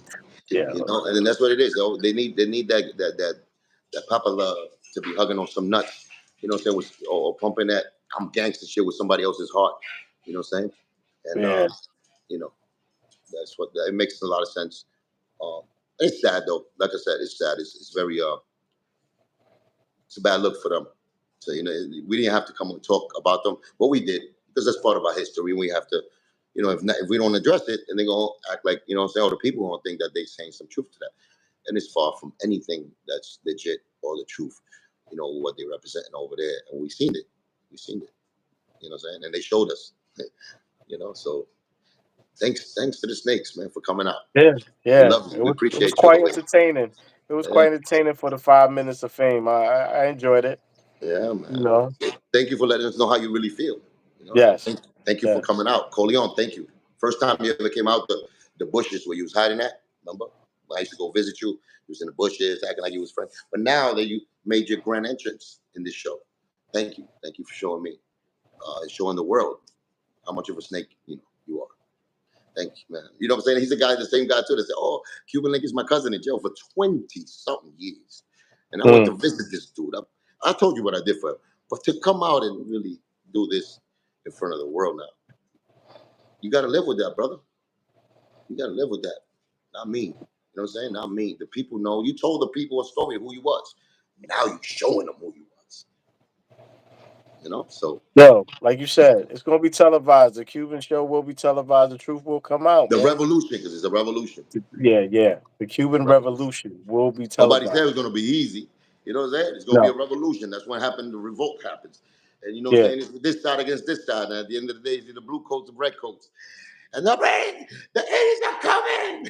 Yeah, And then that's what it is. They need that papa love to be hugging on some nuts. You know what I'm saying? Or pumping that I'm gangster shit with somebody else's heart. You know what I'm saying? And yeah, you know, that's what it makes a lot of sense. Um, it's sad though. Like I said, it's sad. It's very it's a bad look for them. So we didn't have to come and talk about them, but we did because that's part of our history. We have to, if we don't address it, and they're gonna act like what I'm saying, all the people gonna think that they're saying some truth to that, and it's far from anything that's legit or the truth. What they're representing over there, and we seen it. We seen it. You know what I'm saying? And they showed us. So thanks to the snakes, man, for coming out. yeah, We yeah. love you. We It was appreciate you quite always. entertaining. It was Yeah, quite entertaining for the 5 minutes of fame. I enjoyed it. yeah, You man. know. Thank you for letting us know how you really feel. You know, so Yes. thank you for coming out. KORLEON, thank you. First time you ever came out the bushes where you was hiding at, remember? When I used to go visit you, you was in the bushes, acting like you was friends. But now that you made your grand entrance in this show, thank you. Thank you for showing me, showing the world how much of a snake you are. Thank you, man. You know what I'm saying? He's the same guy too that said, "Oh, Cuban Link is my cousin in jail for 20-something years," and I went to visit this dude. I told you what I did for him, but to come out and really do this in front of the world now, you got to live with that, brother. You got to live with that. Not me. You know what I'm saying? Not me. The people know. You told the people a story of who you was. Now you showing them who you was. You know? So Yo, like you said, it's gonna be televised. The Cuban show will be televised. The truth will come out, the man. revolution, because it's a revolution. Yeah. The Cuban Revolution. Revolution will be Nobody said it televised. was going to be easy. You know what I'm saying? It's going to be a No. revolution. That's what happened. The revolt happens. And you know what I'm Yeah. saying? It's this side against this side. And at the end of the day, it's the blue coats and red coats. And the aliens are coming.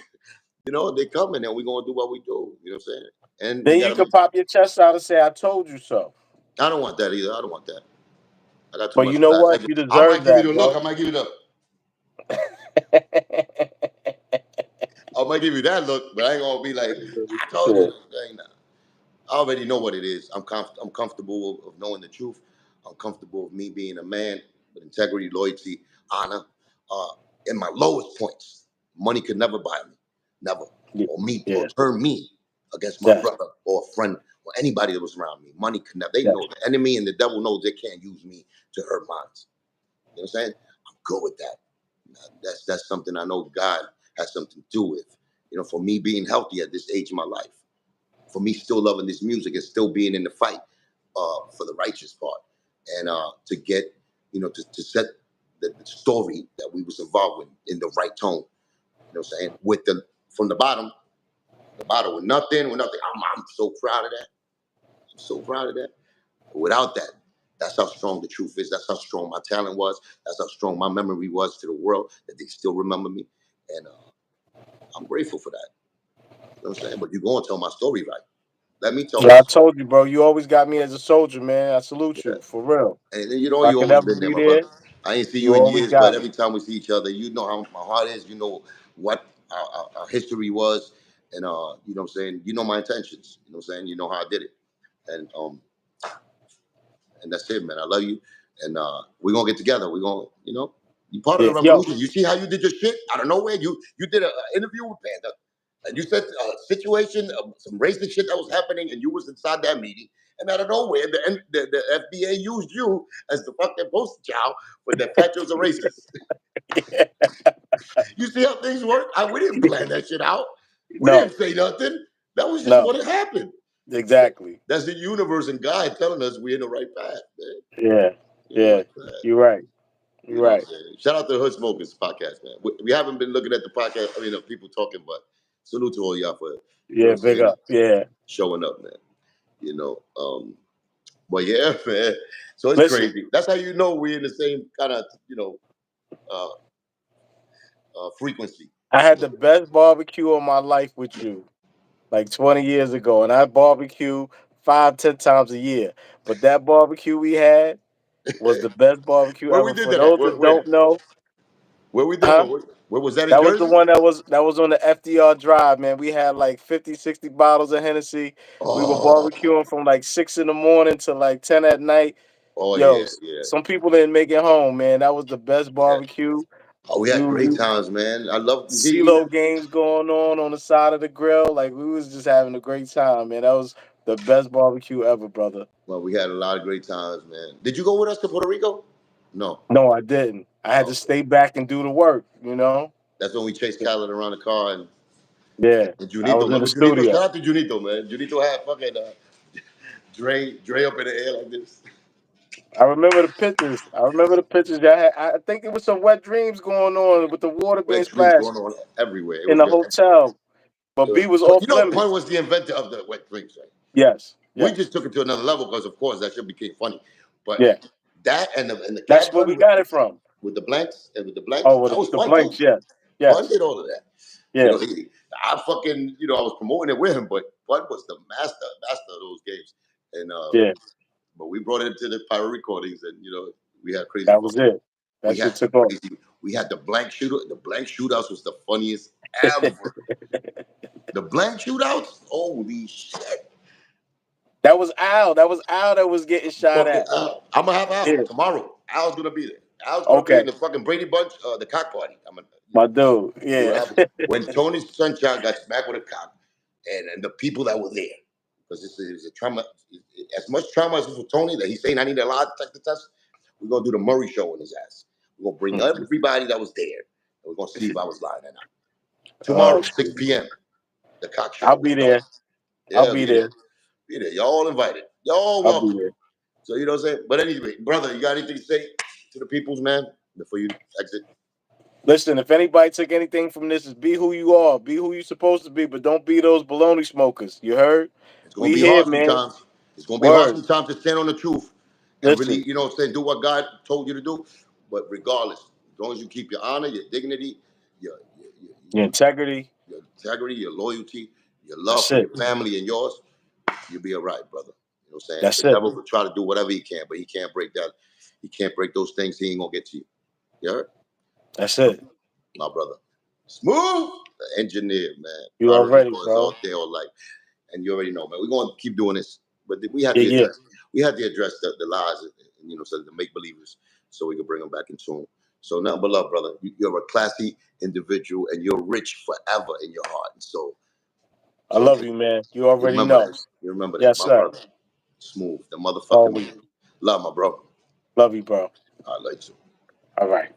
You know, they coming and we're going to do what we do. You know what I'm saying? And we Then got you can to, pop your chest out and say, "I told you so." I don't want that either. I don't want that. I got too But much you know class. what? You I might deserve give you that, the look. bro. I might give you the, I might give you that look, but I ain't going to be like, I told you. Yeah. That ain't not. I already know what it is. I'm comfortable of knowing the truth. I'm comfortable of me being a man with integrity, loyalty, honor. Uh, in my lowest points, money could never buy me, never, or me, Yeah. or turn me against my Yes. brother or a friend or anybody that was around me. Money could never. They Yes. know the enemy and the devil knows they can't use me to hurt minds. You know what I'm saying? I'm good with that. That's something I know God has something to do with. You know, for me being healthy at this age of my life, for me still loving this music and still being in the fight for the righteous part, and to get, to set the story that we was involved in the right tone. You know what I'm saying? With from the bottom with nothing. I'm so proud of that. I'm so proud of that. But without that, that's how strong the truth is. That's how strong my talent was. That's how strong my memory was to the world, that they still remember me. And I'm grateful for that. You know what I'm saying? But you're going to tell my story right. Let me tell my I story. told you, bro. You always got me as a soldier, man. I salute Yeah. you for real. And If I you could always ever been there, be my there, brother. I ain't see you you in always years, but got me. every time we see each other, you know how my heart is. You know what our history was, and you know what I'm saying. You know my intentions. You know what I'm saying. You know how I did it, and that's it, man. I love you, and we're gonna get together. We're gonna, you part of Yeah. the Yo, revolution. You see how you did your shit out of nowhere. You did an interview with Panda, and you said a situation, some racist shit that was happening, and you was inside that meeting. And out of nowhere, the FBA used you as the fucking poster child for the fact you was a racist. You see how things work? We didn't plan that shit out. We no, didn't say nothing. That was just no, what had happened. exactly. That's the universe and God telling us we're in the right path, man. Yeah, We're in the yeah. right path. You're right. You're You know what I'm right. saying? Shout out to the Hood Smokers podcast, man. We haven't been looking at the podcast, people talking, but salute to all y'all for, Yeah, what I'm big saying, up. Yeah. showing up, man. You know, but yeah, man. So it's Listen, crazy. That's how you know we're in the same kind of, uh, frequency. I had the best barbecue of my life with you, like 20 years ago, and I barbecue 5, 10 times a year. But that barbecue we had was the best barbecue Where we ever. did For that at? those that don't know, Where we did? huh? Where was that in That was the Jersey? one that was on the FDR Drive, man. We had like 50, 60 bottles of Hennessy. We were Oh, barbecuing from like 6 in the morning to like 10 at night. oh Yo, yeah, yeah, some people didn't make it home, man. That was the best yeah. barbecue. Oh, we We had great we times, man. I love to see CeeLo games going on the side of the grill. Like we was just having a great time, man. That was the best barbecue ever, brother. Well, we had a lot of great times, man. Did you go with us to Puerto Rico? No. No, I didn't. I had to Oh, stay back and do the work, you know? that's when we chased Khaled around the car Yeah. and I Junito. was in the Remember Junito? Shout studio. out to Junito, man. Junito had fucking Dre up in the air like this. I remember the pictures. I remember the pictures. I think it was some wet dreams going on with the water being Wet dreams splashed going on everywhere. It in was the good. hotel. But It B was, was off Pun limits. was the inventor of the wet dreams, right? Yes. We Yes. just took it to another level because, of course, that shit became funny. But Yeah. that and the That's cat where we gun got it from. with the blanks and with the blanks, Oh, that with was the fun too. blanks. Yes. Pun Yes. did all of that. You know, Yes. I fucking, I was promoting it with him, but Pun was the master of those games. And Yeah. But we brought it to the pirate recordings, and you know, we had crazy. That was it. That We shit had took off. crazy. We had the blank shooter. The blank shootouts was the funniest ever. The blank shootouts, holy shit! That was Al. That was Al that was getting shot Fucking at. Al. I'm gonna have Al Yeah. tomorrow. Al's gonna be there. Al's gonna be Okay. in the fucking Brady Bunch, the cock party. My dude. See what Yeah. happened when Tony Sunshine got smacked with a cock, and the people that were there, because this is a trauma. As much trauma as for Tony that he's saying I need a lie detector test. We're gonna do the Murray show on his ass. We're gonna bring everybody that was there, and we're gonna see if I was lying or not. Tomorrow, 6 p.m. The cock show. I'll be there. Yeah, I'll be there. Be there. Y'all all invited. Y'all I'll be welcome. there. So you know what I'm saying? But anyway, brother, you got anything to say to the peoples, man, before you exit? Listen, if anybody took anything from this, is be who you are. Be who you're supposed to be, but don't be those baloney smokers. You heard? It's gonna be here, hard man. sometimes. It's gonna be hard sometimes to stand on the truth and Listen. really, you know what I'm saying, do what God told you to do. But regardless, as long as you keep your honor, your dignity, your integrity, your loyalty, your love for your family and yours, you'll be all right, brother. You know what I'm saying? That's the it. devil will try to do whatever he can, but he can't break that. He can't break those things. He ain't gonna get to you. You heard? That's it. My brother. Smooth, the engineer, man. You already, bro. All day, all night. And you already know, man. We're gonna keep doing this. But we had to address the lies and you know, so the make believers, so we can bring them back in tune. So nothing but love, brother. You're a classy individual, and you're rich forever in your heart and soul. I love you, man. You already know. That. You remember that, yes, my sir. brother. Smooth, the motherfucking man. Love, my bro. Love you, bro. I like you. All right.